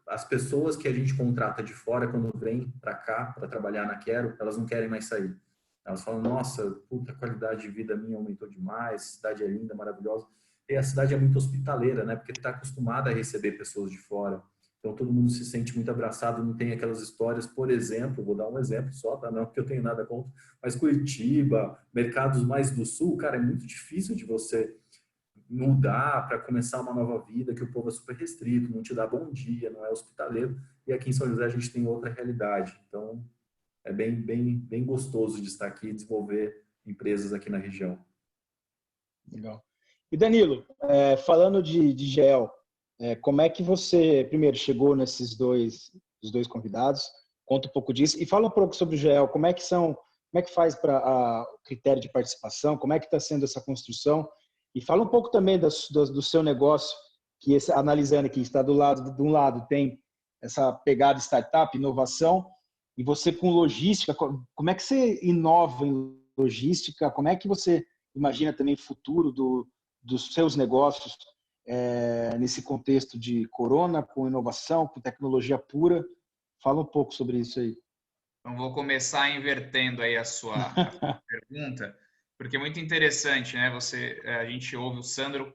as pessoas que a gente contrata de fora quando vêm para cá para trabalhar na Quero, elas não querem mais sair. Elas falam, nossa, puta, a qualidade de vida minha aumentou demais, a cidade é linda, maravilhosa. E a cidade é muito hospitaleira, né? Porque está acostumada a receber pessoas de fora. Então, todo mundo se sente muito abraçado, não tem aquelas histórias, por exemplo, vou dar um exemplo só, tá? Não porque eu tenho nada contra, mas Curitiba, mercados mais do sul, cara, é muito difícil de você mudar para começar uma nova vida, que o povo é super restrito, não te dá bom dia, não é hospitaleiro. E aqui em São José a gente tem outra realidade. Então, é bem gostoso de estar aqui e desenvolver empresas aqui na região. Legal. E Danilo, falando de GEL, como é que você, primeiro, chegou nesses os dois convidados? Conta um pouco disso e fala um pouco sobre o GEL, como é que faz para o critério de participação, como é que está sendo essa construção? E fala um pouco também do seu negócio, que analisando aqui, está de um lado tem essa pegada startup, inovação, e você com logística, como é que você inova em logística? Como é que você imagina também o futuro dos seus negócios nesse contexto de corona, com inovação, com tecnologia pura? Fala um pouco sobre isso aí. Então, vou começar invertendo aí a sua pergunta, porque é muito interessante, né? A gente ouve o Sandro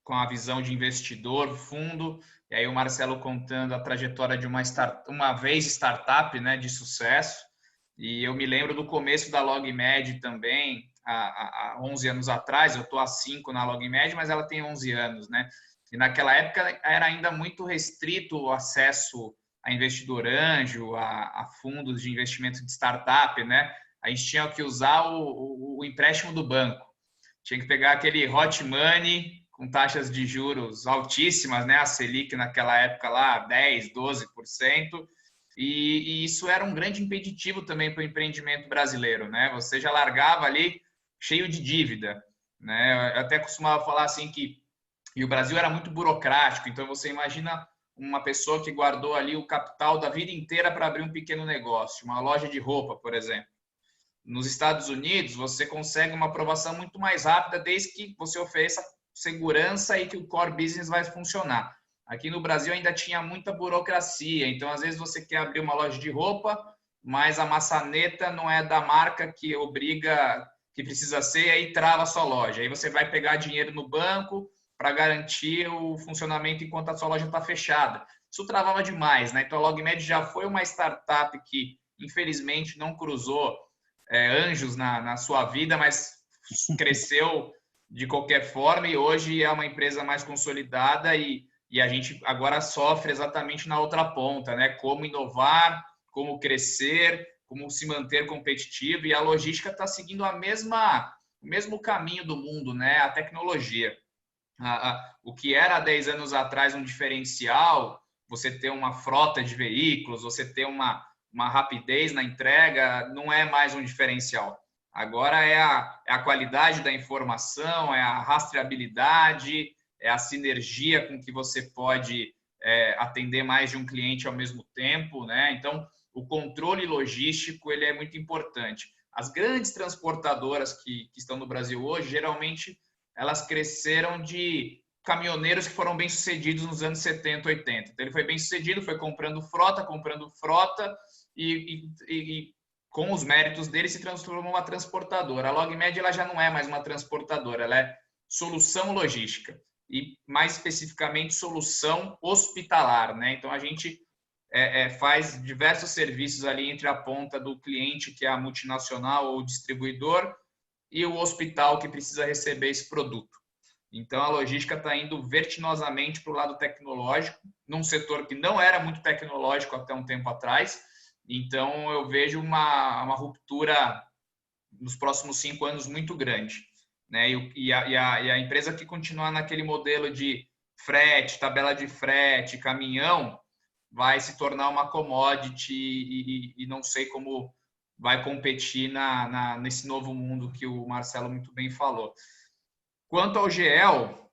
com a visão de investidor, fundo, e aí o Marcelo contando a trajetória de uma vez startup, né, de sucesso. E eu me lembro do começo da LogMed também, há 11 anos atrás. Eu estou há 5 na LogMed, mas ela tem 11 anos, né? E naquela época era ainda muito restrito o acesso a investidor anjo, a fundos de investimento de startup, né? A gente tinha que usar o empréstimo do banco. Tinha que pegar aquele hot money com taxas de juros altíssimas, né? A Selic naquela época lá, 10, 12%. E isso era um grande impeditivo também para o empreendimento brasileiro, né? Você já largava ali cheio de dívida, né? Eu até costumava falar assim e o Brasil era muito burocrático, então você imagina uma pessoa que guardou ali o capital da vida inteira para abrir um pequeno negócio, uma loja de roupa, por exemplo. Nos Estados Unidos, você consegue uma aprovação muito mais rápida desde que você ofereça segurança e que o core business vai funcionar. Aqui no Brasil ainda tinha muita burocracia, então às vezes você quer abrir uma loja de roupa, mas a maçaneta não é da marca que obriga, que precisa ser, e aí trava a sua loja. Aí você vai pegar dinheiro no banco para garantir o funcionamento enquanto a sua loja está fechada. Isso travava demais, né? Então a LogMed já foi uma startup que, infelizmente, não cruzou anjos na sua vida, mas cresceu de qualquer forma e hoje é uma empresa mais consolidada e a gente agora sofre exatamente na outra ponta, né? Como inovar, como crescer, como se manter competitivo, e a logística está seguindo o mesmo caminho do mundo, né? A tecnologia. O que era há 10 anos atrás um diferencial, você ter uma frota de veículos, você ter uma rapidez na entrega, não é mais um diferencial. Agora é a qualidade da informação, é a rastreabilidade, é a sinergia com que você pode atender mais de um cliente ao mesmo tempo, né? Então, o controle logístico ele é muito importante. As grandes transportadoras que estão no Brasil hoje, geralmente, elas cresceram de caminhoneiros que foram bem-sucedidos nos anos 70, 80. Então, ele foi bem-sucedido, foi comprando frota, e com os méritos dele se transformou uma transportadora. A LogMed ela já não é mais uma transportadora, ela é solução logística e, mais especificamente, solução hospitalar, né? Então, a gente faz diversos serviços ali entre a ponta do cliente, que é a multinacional ou o distribuidor, e o hospital que precisa receber esse produto. Então, a logística está indo vertiginosamente para o lado tecnológico, num setor que não era muito tecnológico até um tempo atrás. Então, eu vejo uma ruptura nos próximos 5 anos muito grande, né? E a empresa que continuar naquele modelo de frete, tabela de frete, caminhão, vai se tornar uma commodity e não sei como vai competir nesse novo mundo que o Marcelo muito bem falou. Quanto ao GEL,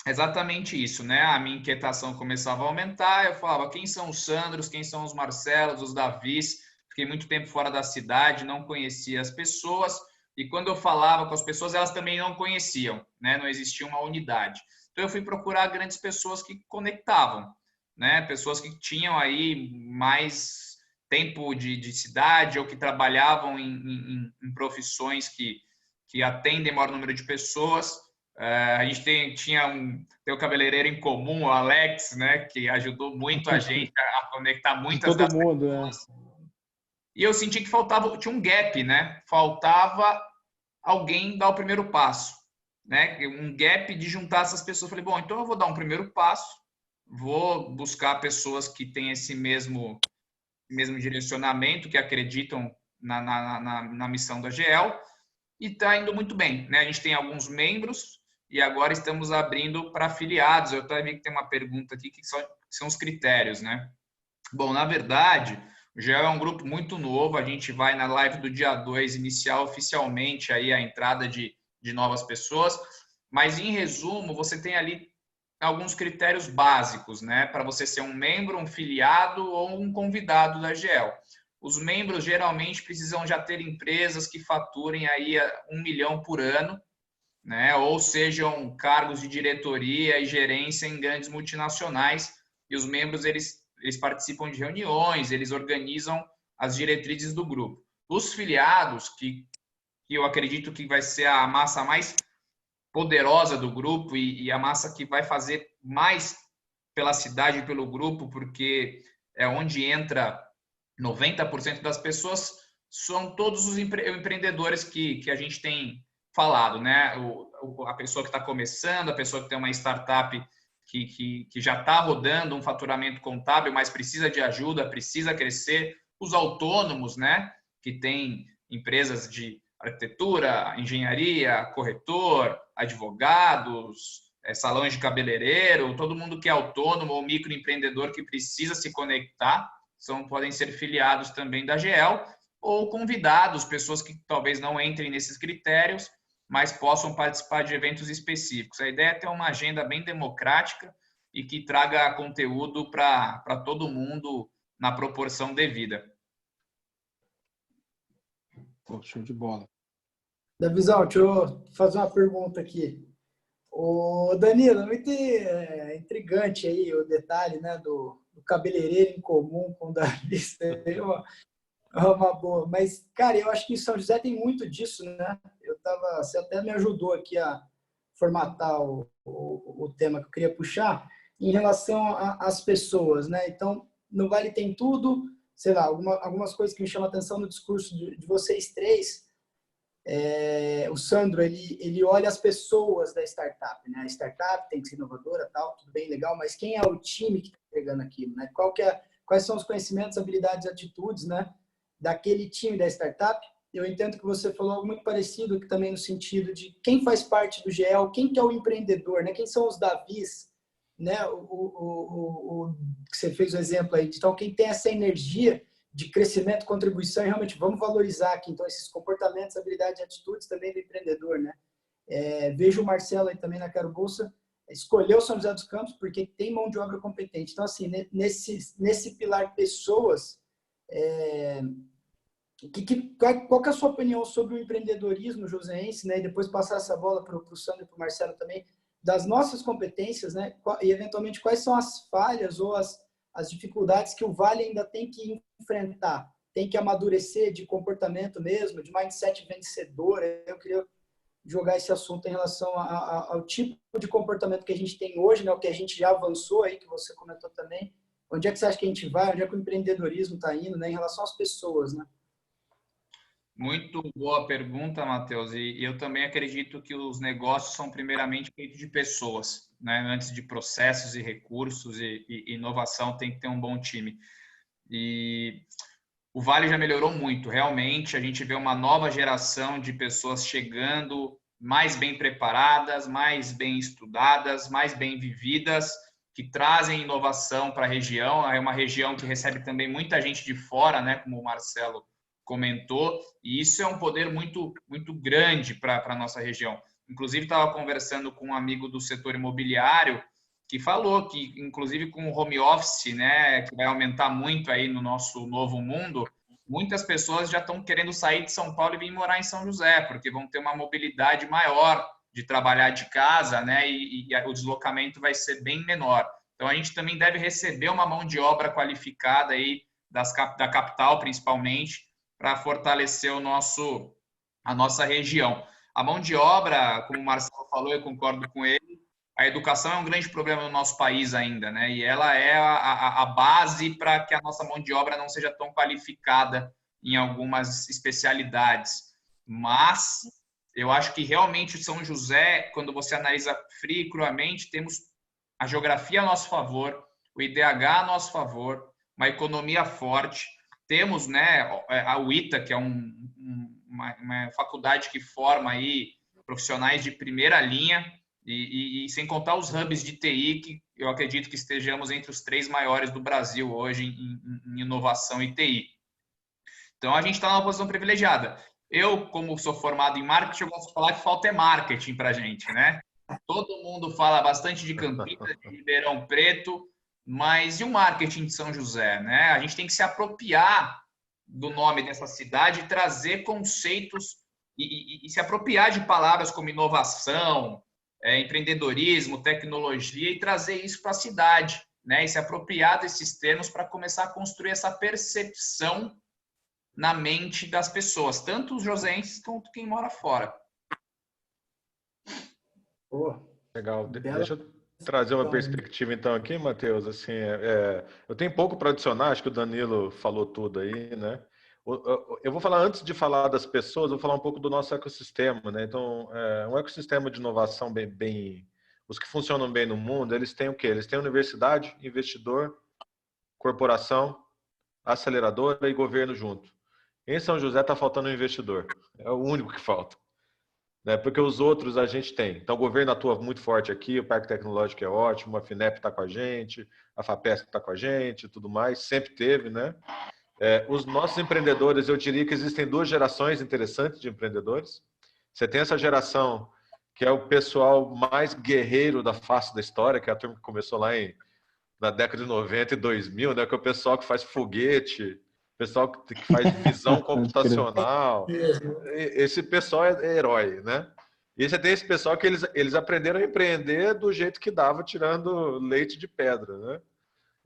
exatamente isso, né? A minha inquietação começava a aumentar, eu falava, quem são os Sandros, quem são os Marcelos, os Davis? Fiquei muito tempo fora da cidade, não conhecia as pessoas, e quando eu falava com as pessoas, elas também não conheciam, né? Não existia uma unidade. Então, eu fui procurar grandes pessoas que conectavam, né? Pessoas que tinham aí mais tempo de cidade ou que trabalhavam em profissões que atendem maior número de pessoas. A gente tem o cabeleireiro em comum, o Alex, né? Que ajudou muito a gente a conectar muitas das pessoas. E eu senti que tinha um gap, né? Faltava alguém dar o primeiro passo, né? Um gap de juntar essas pessoas. Falei, bom, então eu vou dar um primeiro passo, vou buscar pessoas que têm esse mesmo direcionamento, que acreditam na missão da GEL, e está indo muito bem, né? A gente tem alguns membros e agora estamos abrindo para afiliados. Eu até vi que tem uma pergunta aqui, que são os critérios, né? Bom, na verdade, o GEL é um grupo muito novo, a gente vai na live do dia 2 iniciar oficialmente aí a entrada de novas pessoas, mas em resumo, você tem ali alguns critérios básicos, né, para você ser um membro, um filiado ou um convidado da GEL. Os membros geralmente precisam já ter empresas que faturem aí 1 milhão por ano, né, ou sejam cargos de diretoria e gerência em grandes multinacionais, e os membros eles participam de reuniões, eles organizam as diretrizes do grupo. Os filiados, que eu acredito que vai ser a massa mais poderosa do grupo e a massa que vai fazer mais pela cidade e pelo grupo, porque é onde entra 90% das pessoas, são todos os empreendedores que a gente tem falado, né? A pessoa que está começando, a pessoa que tem uma startup que já está rodando um faturamento contábil, mas precisa de ajuda, precisa crescer, os autônomos, né? Que tem empresas de arquitetura, engenharia, corretor, advogados, salões de cabeleireiro, todo mundo que é autônomo ou microempreendedor que precisa se conectar, podem ser filiados também da GEL, ou convidados, pessoas que talvez não entrem nesses critérios, mas possam participar de eventos específicos. A ideia é ter uma agenda bem democrática e que traga conteúdo para todo mundo na proporção devida. Pô, show de bola. Davizão, deixa eu fazer uma pergunta aqui. O Danilo, muito intrigante aí o detalhe, né, do o cabeleireiro em comum com o Davi, seria uma boa. Mas, cara, eu acho que em São José tem muito disso, né? Você até me ajudou aqui a formatar o tema que eu queria puxar em relação às pessoas, né? Então, no Vale tem tudo, sei lá, algumas coisas que me chamam a atenção no discurso de vocês três. O Sandro, ele olha as pessoas da startup, né? A startup tem que ser inovadora, tal, tudo bem, legal, mas quem é o time que está entregando aquilo, né? Quais são os conhecimentos, habilidades, atitudes, né? Daquele time da startup? Eu entendo que você falou algo muito parecido, que também no sentido de quem faz parte do GEL, quem que é o empreendedor, né? Quem são os Davis, né? Que você fez o exemplo aí. Então, quem tem essa energia de crescimento, contribuição, e realmente vamos valorizar aqui, então, esses comportamentos, habilidades e atitudes também do empreendedor, né? Vejo o Marcelo aí também na Quero Bolsa, escolheu São José dos Campos porque tem mão de obra competente. Então, assim, nesse pilar pessoas, qual que é a sua opinião sobre o empreendedorismo joseense, né? E depois passar essa bola para o Sandro e para o Marcelo também, das nossas competências, né? E, eventualmente, quais são as falhas ou as dificuldades que o Vale ainda tem que enfrentar, tem que amadurecer de comportamento mesmo, de mindset vencedor. Eu queria jogar esse assunto em relação ao tipo de comportamento que a gente tem hoje, né, o que a gente já avançou aí, que você comentou também. Onde é que você acha que a gente vai? Onde é que o empreendedorismo está indo, né, em relação às pessoas, né? Muito boa pergunta, Matheus. E eu também acredito que os negócios são primeiramente feitos de pessoas, né? Antes de processos e recursos e inovação, tem que ter um bom time. E o Vale já melhorou muito, realmente. A gente vê uma nova geração de pessoas chegando mais bem preparadas, mais bem estudadas, mais bem vividas, que trazem inovação para a região. É uma região que recebe também muita gente de fora, né? Como o Marcelo comentou, e isso é um poder muito, muito grande para a nossa região. Inclusive, estava conversando com um amigo do setor imobiliário que falou que, inclusive, com o home office, né, que vai aumentar muito aí no nosso novo mundo, muitas pessoas já estão querendo sair de São Paulo e vir morar em São José, porque vão ter uma mobilidade maior de trabalhar de casa, né, e o deslocamento vai ser bem menor. Então, a gente também deve receber uma mão de obra qualificada aí da capital, principalmente, para fortalecer a nossa região. A mão de obra, como o Marcelo falou, eu concordo com ele, a educação é um grande problema no nosso país ainda, né? E ela é a base para que a nossa mão de obra não seja tão qualificada em algumas especialidades. Mas eu acho que realmente o São José, quando você analisa frio e cruamente, temos a geografia a nosso favor, o IDH a nosso favor, uma economia forte. Temos, né, a UITA, que é uma faculdade que forma aí profissionais de primeira linha, e sem contar os hubs de TI, que eu acredito que estejamos entre os 3 maiores do Brasil hoje em inovação e TI. Então, a gente está numa posição privilegiada. Eu, como sou formado em marketing, eu gosto de falar que falta é marketing para a gente, né? Todo mundo fala bastante de Campinas, de Ribeirão Preto, mas e o marketing de São José, né? A gente tem que se apropriar do nome dessa cidade e trazer conceitos e se apropriar de palavras como inovação, empreendedorismo, tecnologia e trazer isso para a cidade, né? E se apropriar desses termos para começar a construir essa percepção na mente das pessoas, tanto os joseenses quanto quem mora fora. Legal. Deixa eu trazer uma perspectiva então aqui, Matheus. Assim, eu tenho pouco para adicionar, acho que o Danilo falou tudo aí, né? Eu vou falar, antes de falar das pessoas, vou falar um pouco do nosso ecossistema, né? Então, um ecossistema de inovação os que funcionam bem no mundo, eles têm o quê? Eles têm universidade, investidor, corporação, aceleradora e governo junto. Em São José está faltando um investidor. É o único que falta. Né? Porque os outros a gente tem. Então, o governo atua muito forte aqui, o Parque Tecnológico é ótimo, a FINEP está com a gente, a FAPESP está com a gente, tudo mais, sempre teve, né? Os nossos empreendedores, eu diria que existem 2 gerações interessantes de empreendedores. Você tem essa geração que é o pessoal mais guerreiro da face da história, que é a turma que começou lá na década de 90 e 2000, né? Que é o pessoal que faz foguete, pessoal que faz visão computacional. Esse pessoal é herói, né? E você tem esse pessoal que eles aprenderam a empreender do jeito que dava, tirando leite de pedra, né?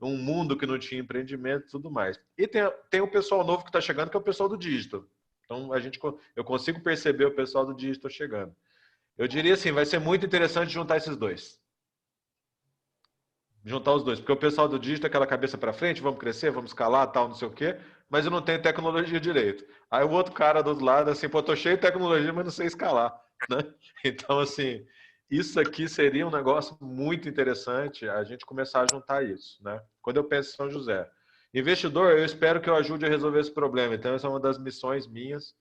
um mundo que não tinha empreendimento e tudo mais. E tem o pessoal novo que está chegando, que é o pessoal do digital. Então, eu consigo perceber o pessoal do digital chegando. Eu diria assim, vai ser muito interessante juntar esses dois. Juntar os dois, porque o pessoal do digital é aquela cabeça para frente, vamos crescer, vamos escalar, tal, não sei o quê, mas eu não tenho tecnologia direito. Aí o outro cara do outro lado, assim, pô, tô cheio de tecnologia, mas não sei escalar, né? Então, assim, isso aqui seria um negócio muito interessante, a gente começar a juntar isso, né? Quando eu penso em São José. Investidor, eu espero que eu ajude a resolver esse problema. Então, essa é uma das missões minhas.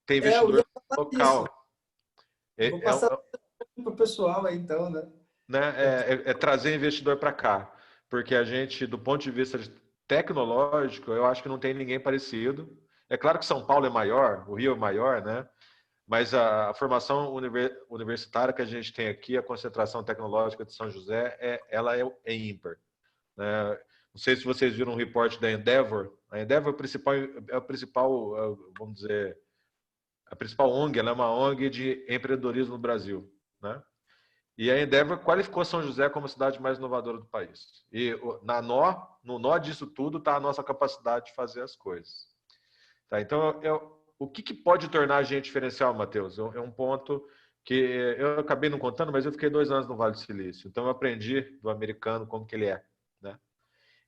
Tem investidor local. Vou passar para o pessoal aí, então, né? É trazer investidor para cá, porque a gente, do ponto de vista tecnológico, eu acho que não tem ninguém parecido. É claro que São Paulo é maior, o Rio é maior, né? Mas a formação universitária que a gente tem aqui, a concentração tecnológica de São José, ela é ímpar, né? Não sei se vocês viram um reporte da Endeavor. A Endeavor é o principal, vamos dizer, a principal ONG, ela é uma ONG de empreendedorismo no Brasil, né? E a Endeavor qualificou São José como a cidade mais inovadora do país. E no nó disso tudo está a nossa capacidade de fazer as coisas. Tá, então, o que pode tornar a gente diferencial, Matheus? É um ponto que eu acabei não contando, mas eu fiquei 2 anos no Vale do Silício. Então, eu aprendi do americano como que ele é, né?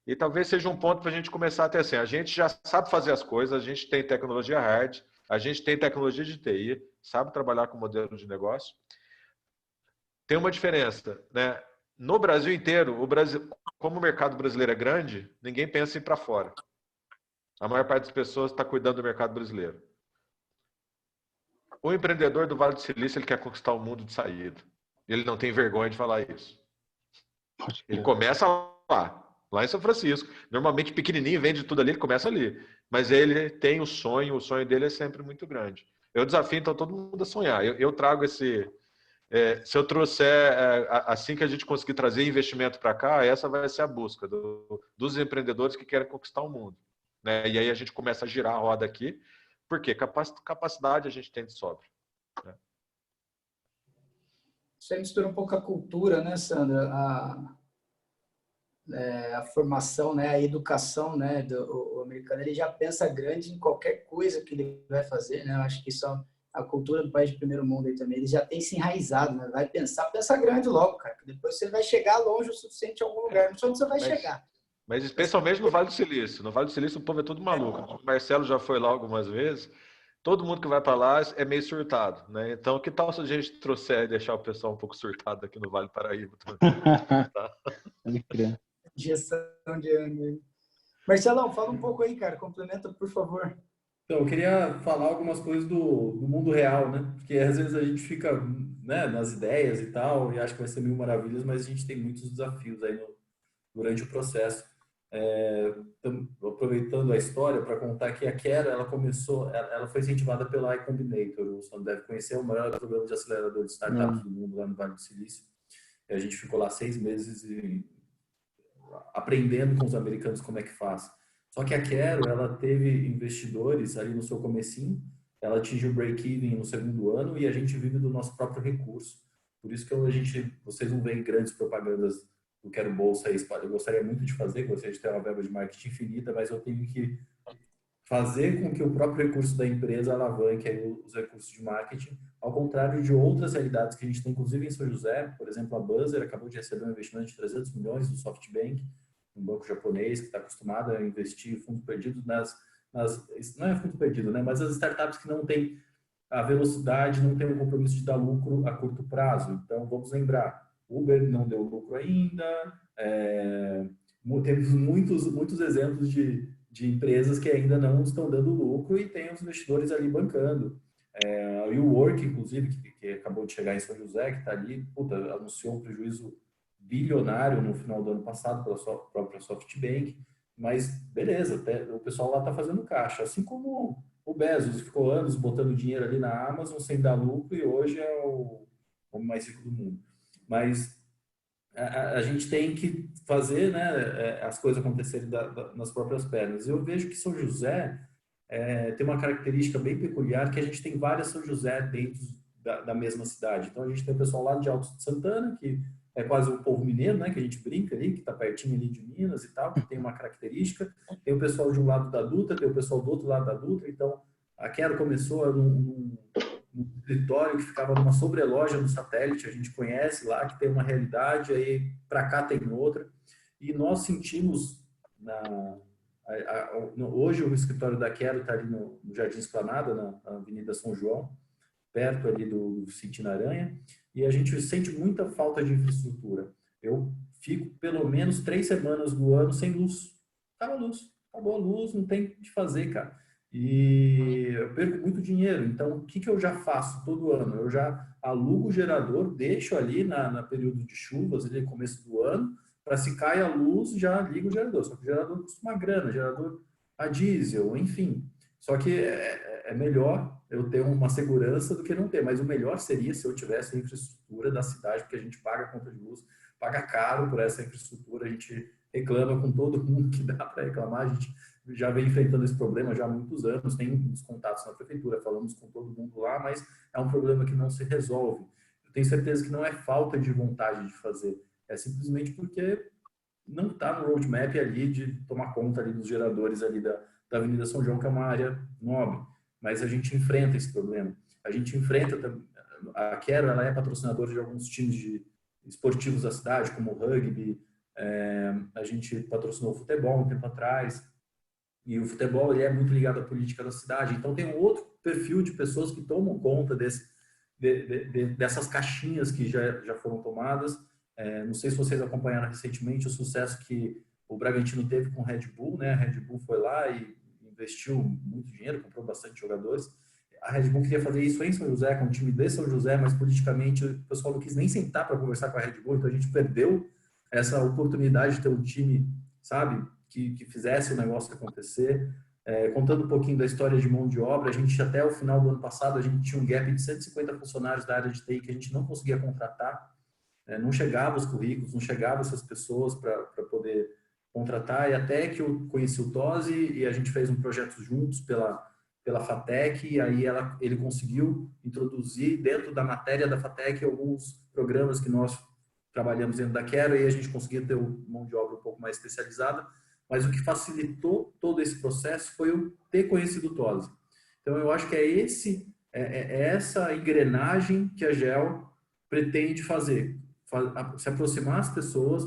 E talvez seja um ponto para a gente começar a ter assim, a gente já sabe fazer as coisas, a gente tem tecnologia hard, a gente tem tecnologia de TI, sabe trabalhar com modelo de negócio. Tem uma diferença, né? No Brasil inteiro, como o mercado brasileiro é grande, ninguém pensa em ir para fora. A maior parte das pessoas está cuidando do mercado brasileiro. O empreendedor do Vale do Silício, ele quer conquistar o mundo de saída. Ele não tem vergonha de falar isso. Ele começa lá em São Francisco. Normalmente pequenininho, vende tudo ali, ele começa ali. Mas ele tem o sonho dele é sempre muito grande. Eu desafio, então, todo mundo a sonhar. Eu trago esse... se eu trouxer, assim que a gente conseguir trazer investimento para cá, essa vai ser a busca dos empreendedores que querem conquistar o mundo, né? E aí a gente começa a girar a roda aqui, porque capacidade a gente tem de sobra, né? Você mistura um pouco a cultura, né, Sandra? A formação, né, a educação, né, o americano, ele já pensa grande em qualquer coisa que ele vai fazer, né? Eu acho que isso a cultura do país de primeiro mundo aí também, ele já tem se enraizado, né? Vai pensa grande logo, cara, que depois você vai chegar longe o suficiente em algum lugar, não sei onde você vai chegar. Mas especialmente no Vale do Silício. No Vale do Silício o povo é tudo maluco. O Marcelo já foi lá algumas vezes. Todo mundo que vai para lá é meio surtado, né? Então, que tal se a gente trouxer e deixar o pessoal um pouco surtado aqui no Vale do Paraíba? Tá? Gestão de ano. Marcelão, fala um pouco aí, cara. Complementa, por favor. Então, eu queria falar algumas coisas do mundo real, né? Porque às vezes a gente fica, né, nas ideias e tal, e acha que vai ser mil maravilhas, mas a gente tem muitos desafios aí durante o processo. Aproveitando a história para contar que a Quero, ela foi incentivada pela Y Combinator, o Sandro deve conhecer, o maior programa de acelerador de startups do mundo lá no Vale do Silício. E a gente ficou lá 6 meses aprendendo com os americanos como é que faz. Só que a Quero, ela teve investidores ali no seu comecinho, ela atingiu o break-even no 2º ano e a gente vive do nosso próprio recurso. Por isso que vocês não veem grandes propagandas do Quero Bolsa aí. Eu gostaria muito de fazer, gostaria de ter uma verba de marketing infinita, mas eu tenho que fazer com que o próprio recurso da empresa alavanque aí os recursos de marketing, ao contrário de outras realidades que a gente tem, inclusive em São José. Por exemplo, a Buzzer acabou de receber um investimento de 300 milhões do SoftBank, um banco japonês que está acostumado a investir fundo perdido não é fundo perdido, né? Mas as startups que não têm a velocidade, não têm o compromisso de dar lucro a curto prazo. Então, vamos lembrar, Uber não deu lucro ainda, temos muitos exemplos de empresas que ainda não estão dando lucro e tem os investidores ali bancando. A WeWork, inclusive, que acabou de chegar em São José, que está ali, anunciou um prejuízo bilionário no final do ano passado pela sua própria SoftBank, mas beleza, o pessoal lá está fazendo caixa, assim como o Bezos ficou anos botando dinheiro ali na Amazon sem dar lucro e hoje é o homem mais rico do mundo. Mas a gente tem que fazer, né, as coisas acontecerem nas próprias pernas. Eu vejo que São José tem uma característica bem peculiar, que a gente tem várias São José dentro da mesma cidade. Então, a gente tem o pessoal lá de Alto de Santana, que é quase o povo mineiro, né, que a gente brinca ali, que está pertinho ali de Minas e tal, que tem uma característica. Tem o pessoal de um lado da Dutra, tem o pessoal do outro lado da Dutra. Então, a Quero começou num escritório que ficava numa sobreloja no satélite, a gente conhece lá, que tem uma realidade, aí para cá tem outra. E nós sentimos, hoje o escritório da Quero está ali no Jardim Esplanada, na Avenida São João, perto ali do City Aranha, e a gente sente muita falta de infraestrutura. Eu fico pelo menos 3 semanas do ano sem luz. Acabou a luz, não tem o que fazer, cara. E eu perco muito dinheiro. Então, o que eu já faço todo ano? Eu já alugo o gerador, deixo ali na período de chuvas, ali no começo do ano, para se cai a luz, já ligo o gerador. Só que o gerador custa uma grana, gerador a diesel, enfim. Só que é melhor eu ter uma segurança do que não ter. Mas o melhor seria se eu tivesse a infraestrutura da cidade, porque a gente paga a conta de luz, paga caro por essa infraestrutura, a gente reclama com todo mundo que dá para reclamar, a gente já vem enfrentando esse problema já há muitos anos, tem uns contatos na prefeitura, falamos com todo mundo lá, mas é um problema que não se resolve. Eu tenho certeza que não é falta de vontade de fazer, é simplesmente porque não está no roadmap ali de tomar conta ali dos geradores ali da Avenida São João, que é uma área nobre, mas a gente enfrenta esse problema. A gente enfrenta, a Quero, ela é patrocinadora de alguns times esportivos da cidade, como o rugby, a gente patrocinou o futebol um tempo atrás, e o futebol ele é muito ligado à política da cidade. Então tem um outro perfil de pessoas que tomam conta dessas caixinhas que já foram tomadas. Não sei se vocês acompanharam recentemente o sucesso que o Bragantino teve com o Red Bull, né? A Red Bull foi lá e investiu muito dinheiro, comprou bastante jogadores. A Red Bull queria fazer isso em São José, com o time de São José, mas politicamente o pessoal não quis nem sentar para conversar com a Red Bull, então a gente perdeu essa oportunidade de ter um time, sabe, que fizesse o negócio acontecer. Contando um pouquinho da história de mão de obra, a gente até o final do ano passado, a gente tinha um gap de 150 funcionários da área de TI que a gente não conseguia contratar, não chegava os currículos, não chegavam essas pessoas para poder contratar, e até que eu conheci o Tosi e a gente fez um projeto juntos pela FATEC, e aí ele conseguiu introduzir dentro da matéria da FATEC alguns programas que nós trabalhamos dentro da Quero, e a gente conseguia ter uma mão de obra um pouco mais especializada, mas o que facilitou todo esse processo foi eu ter conhecido o Tosi. Então, eu acho que é essa engrenagem que a GEL pretende fazer, se aproximar as pessoas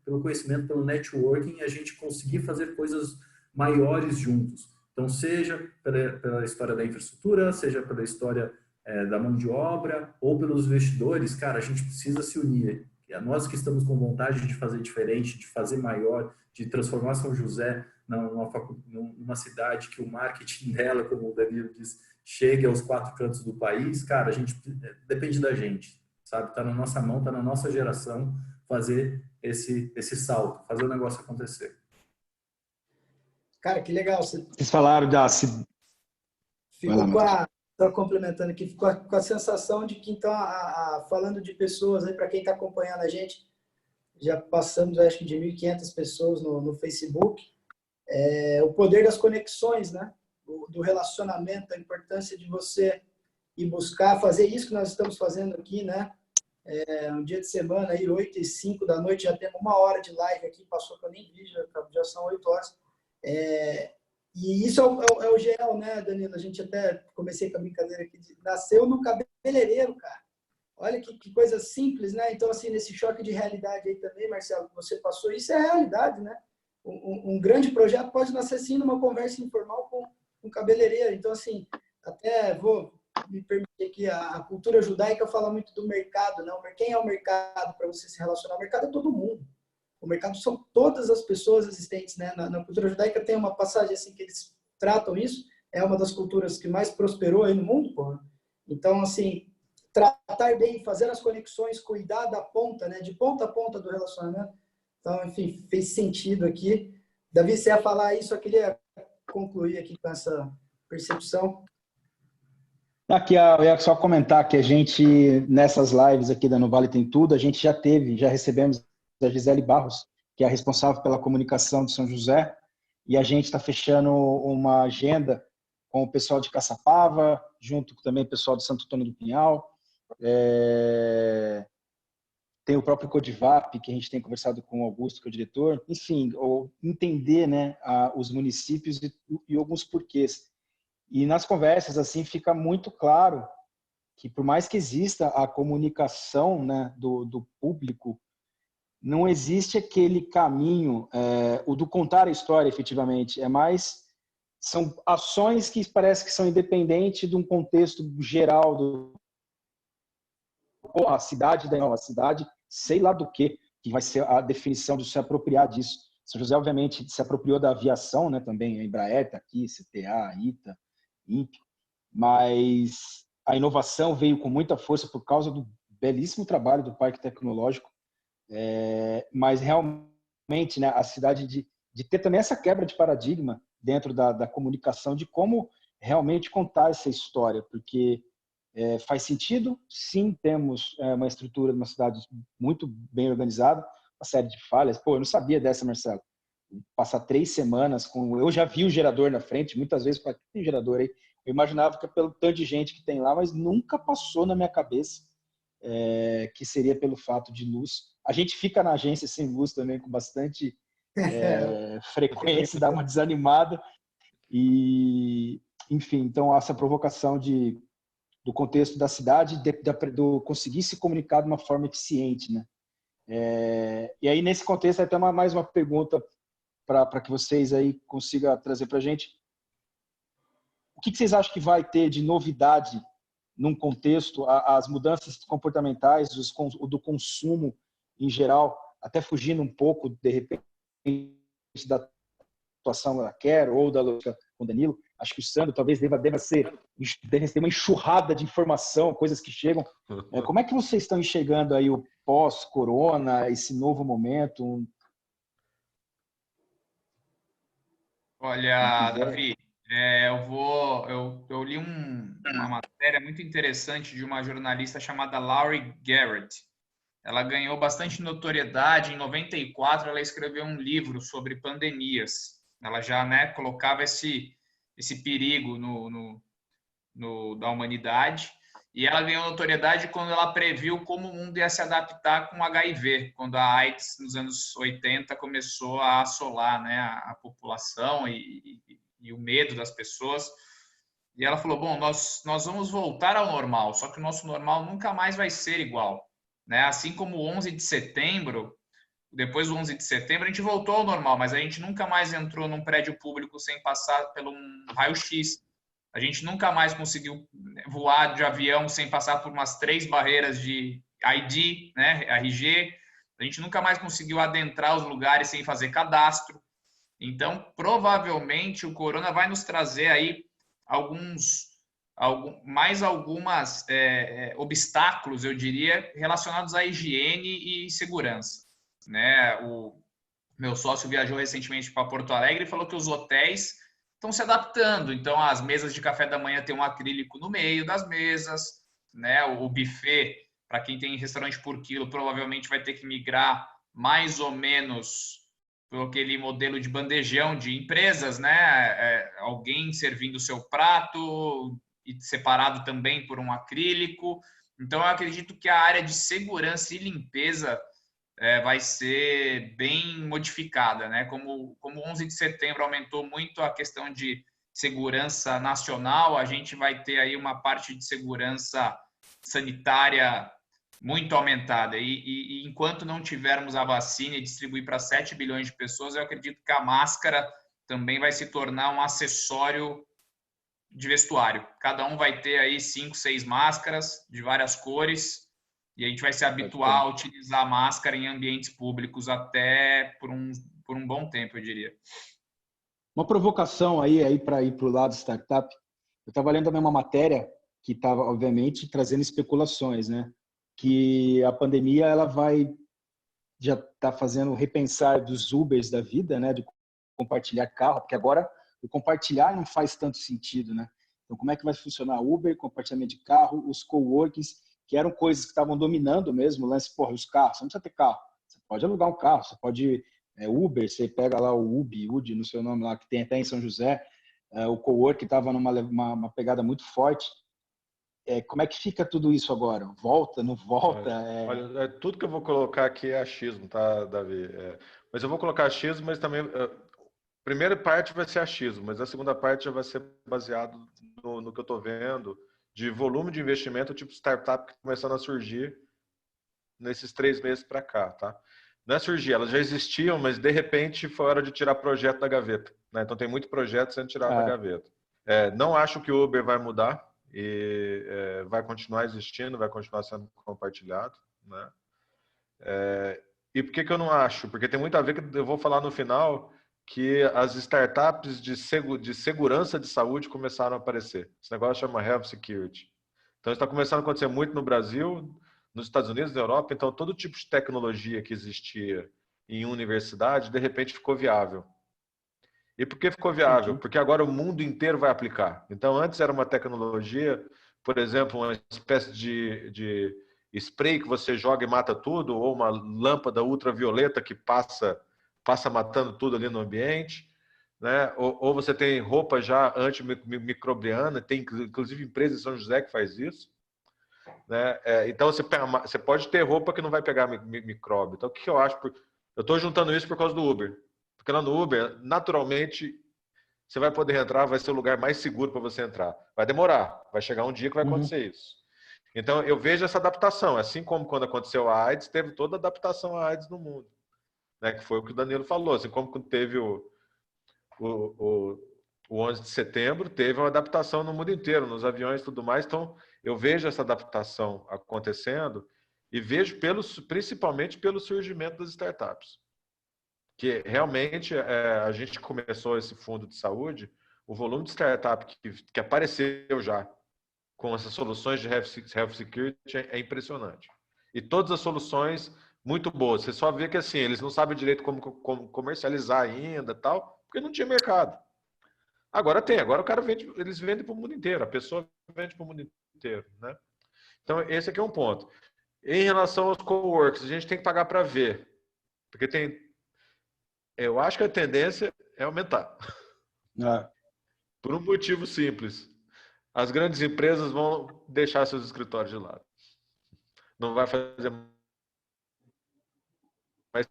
pelo conhecimento, pelo networking, a gente conseguir fazer coisas maiores juntos. Então, seja pela história da infraestrutura, seja pela história da mão de obra ou pelos investidores, cara, a gente precisa se unir. Nós que estamos com vontade de fazer diferente, de fazer maior, de transformar São José numa cidade que o marketing dela, como o Danilo diz, chegue aos 4 cantos do país, cara, a gente depende da gente, sabe? Está na nossa mão, está na nossa geração fazer esse salto, fazer o negócio acontecer. Cara, que legal. Vocês falaram da... Só complementando aqui, ficou com a sensação de que, então, falando de pessoas, para quem está acompanhando a gente, já passamos, acho que, de 1.500 pessoas no Facebook, o poder das conexões, né? Do relacionamento, a importância de você ir buscar, fazer isso que nós estamos fazendo aqui, né? Um dia de semana, aí, 8h05 da noite, já temos 1 hora de live aqui, passou que eu nem vi, já são 8 horas. E isso é o GEL, né, Danilo? A gente até comecei com a brincadeira aqui, nasceu no cabeleireiro, cara. Olha que coisa simples, né? Então, assim, nesse choque de realidade aí também, Marcelo, que você passou, isso é realidade, né? Um grande projeto pode nascer, sim, numa conversa informal com um cabeleireiro. Então, assim, até vou me permitir aqui, a cultura judaica fala muito do mercado, não? Quem é o mercado para você se relacionar? O mercado é todo mundo. O mercado são todas as pessoas existentes, né? Na cultura judaica tem uma passagem assim que eles tratam isso, é uma das culturas que mais prosperou aí no mundo, porra. Então, assim, tratar bem, fazer as conexões, cuidar da ponta, né? De ponta a ponta do relacionamento. Então, enfim, fez sentido aqui. Davi, você ia falar isso, eu queria concluir aqui com essa percepção. Aqui, eu ia só comentar que a gente, nessas lives aqui da No Vale Tem Tudo, a gente já recebemos a Gisele Barros, que é a responsável pela comunicação de São José, e a gente está fechando uma agenda com o pessoal de Caçapava, junto também o pessoal de Santo Antônio do Pinhal, tem o próprio Codivap, que a gente tem conversado com o Augusto, que é o diretor, enfim, ou entender, né, os municípios e alguns porquês. E nas conversas, assim, fica muito claro que por mais que exista a comunicação, né, do público, não existe aquele caminho, o do contar a história, efetivamente. É mais, são ações que parece que são independentes de um contexto geral a cidade, a cidade, sei lá do que vai ser a definição de se apropriar disso. São José, obviamente, se apropriou da aviação, né, também, a Embraer está aqui, CTA, ITA, INPE, mas a inovação veio com muita força por causa do belíssimo trabalho do Parque Tecnológico, mas realmente, né, a cidade de ter também essa quebra de paradigma dentro da comunicação, de como realmente contar essa história, porque faz sentido, sim, temos uma estrutura de uma cidade muito bem organizada, uma série de falhas. Pô, eu não sabia dessa, Marcelo. Passar 3 semanas com... Eu já vi o gerador na frente, muitas vezes, para que tem gerador aí? Eu imaginava que é pelo tanto de gente que tem lá, mas nunca passou na minha cabeça que seria pelo fato de luz. A gente fica na agência sem luz também, com bastante frequência, dá uma desanimada. E, enfim, então, essa provocação do contexto da cidade, do conseguir se comunicar de uma forma eficiente, né? E aí, nesse contexto, até mais uma pergunta para que vocês aí consigam trazer para a gente. O que vocês acham que vai ter de novidade num contexto, as mudanças comportamentais, do consumo em geral, até fugindo um pouco, de repente, da atuação da Quero ou da lógica com o Danilo? Acho que o Sandro talvez deva ter uma enxurrada de informação, coisas que chegam. Como é que vocês estão enxergando aí o pós-corona, esse novo momento? Olha, Davi, eu li uma matéria muito interessante de uma jornalista chamada Laurie Garrett. Ela ganhou bastante notoriedade. Em 94, ela escreveu um livro sobre pandemias. Ela já, né, colocava esse perigo da humanidade. E ela ganhou notoriedade quando ela previu como o mundo ia se adaptar com o HIV, quando a AIDS, nos anos 80, começou a assolar, né, a população e o medo das pessoas. E ela falou, bom, nós vamos voltar ao normal, só que o nosso normal nunca mais vai ser igual. Né? Assim como o 11 de setembro, depois do 11 de setembro, a gente voltou ao normal, mas a gente nunca mais entrou num prédio público sem passar por um raio-x. A gente nunca mais conseguiu voar de avião sem passar por umas 3 barreiras de ID, né, RG. A gente nunca mais conseguiu adentrar os lugares sem fazer cadastro. Então, provavelmente, o corona vai nos trazer aí alguns obstáculos, eu diria, relacionados à higiene e segurança. Né? O meu sócio viajou recentemente para Porto Alegre e falou que os hotéis estão se adaptando. Então, as mesas de café da manhã têm um acrílico no meio das mesas, né? O buffet, para quem tem restaurante por quilo, provavelmente vai ter que migrar mais ou menos por aquele modelo de bandejão de empresas, né? Alguém servindo o seu prato e separado também por um acrílico. Então, eu acredito que a área de segurança e limpeza vai ser bem modificada, né? Como 11 de setembro aumentou muito a questão de segurança nacional, a gente vai ter aí uma parte de segurança sanitária muito aumentada. E enquanto não tivermos a vacina e distribuir para 7 bilhões de pessoas, eu acredito que a máscara também vai se tornar um acessório de vestuário. Cada um vai ter aí 5, 6 máscaras de várias cores e a gente vai se habituar a utilizar máscara em ambientes públicos até por um bom tempo, eu diria. Uma provocação aí para ir para o lado startup. Eu estava lendo também uma matéria que estava, obviamente, trazendo especulações, né? Que a pandemia ela já está fazendo repensar dos Ubers da vida, né? De compartilhar carro, porque agora o compartilhar não faz tanto sentido, né? Então, como é que vai funcionar Uber, compartilhamento de carro, os coworkings, que eram coisas que estavam dominando mesmo o lance, porra, os carros, você não precisa ter carro, você pode alugar um carro, você pode Uber, você pega lá o Ubi, no seu nome lá, que tem até em São José, o cowork estava numa uma pegada muito forte. como é que fica tudo isso agora? Volta, não volta? Olha, tudo que eu vou colocar aqui é achismo, tá, Davi? Mas eu vou colocar achismo, mas também a primeira parte vai ser achismo, mas a segunda parte já vai ser baseado no que eu estou vendo de volume de investimento, tipo startup que começando a surgir nesses 3 meses para cá, tá? Não é surgir, elas já existiam, mas de repente foi hora de tirar projeto da gaveta, né? Então tem muito projeto sendo tirado da gaveta. Não acho que o Uber vai mudar e vai continuar existindo, vai continuar sendo compartilhado, né? E por que eu não acho? Porque tem muito a ver que eu vou falar no final que as startups de segurança de saúde começaram a aparecer. Esse negócio chama Health Security. Então está começando a acontecer muito no Brasil, nos Estados Unidos, na Europa. Então todo tipo de tecnologia que existia em universidade de repente ficou viável. E por que ficou viável? Porque agora o mundo inteiro vai aplicar. Então antes era uma tecnologia, por exemplo, uma espécie de spray que você joga e mata tudo, ou uma lâmpada ultravioleta que passa matando tudo ali no ambiente, né? Ou você tem roupa já antimicrobiana, tem inclusive empresa em São José que faz isso, né? Então você pode ter roupa que não vai pegar micróbio. Então o que eu acho? Eu estou juntando isso por causa do Uber, porque lá no Uber, naturalmente, você vai poder entrar, vai ser o lugar mais seguro para você entrar. Vai demorar, vai chegar um dia que vai acontecer isso. Então, eu vejo essa adaptação. Assim como quando aconteceu a AIDS, teve toda a adaptação à AIDS no mundo. Né? Que foi o que o Danilo falou. Assim como quando teve o 11 de setembro, teve uma adaptação no mundo inteiro, nos aviões e tudo mais. Então, eu vejo essa adaptação acontecendo e vejo principalmente pelo surgimento das startups. Que realmente a gente começou esse fundo de saúde, o volume de startup que apareceu já com essas soluções de Health Security é impressionante. E todas as soluções muito boas. Você só vê que assim, eles não sabem direito como comercializar ainda, tal, porque não tinha mercado. Agora tem, agora o cara vende, eles vendem para o mundo inteiro, a pessoa vende para o mundo inteiro, né? Então esse aqui é um ponto. Em relação aos coworks, a gente tem que pagar para ver, porque eu acho que a tendência é aumentar. Por um motivo simples. As grandes empresas vão deixar seus escritórios de lado. Não vai fazer mais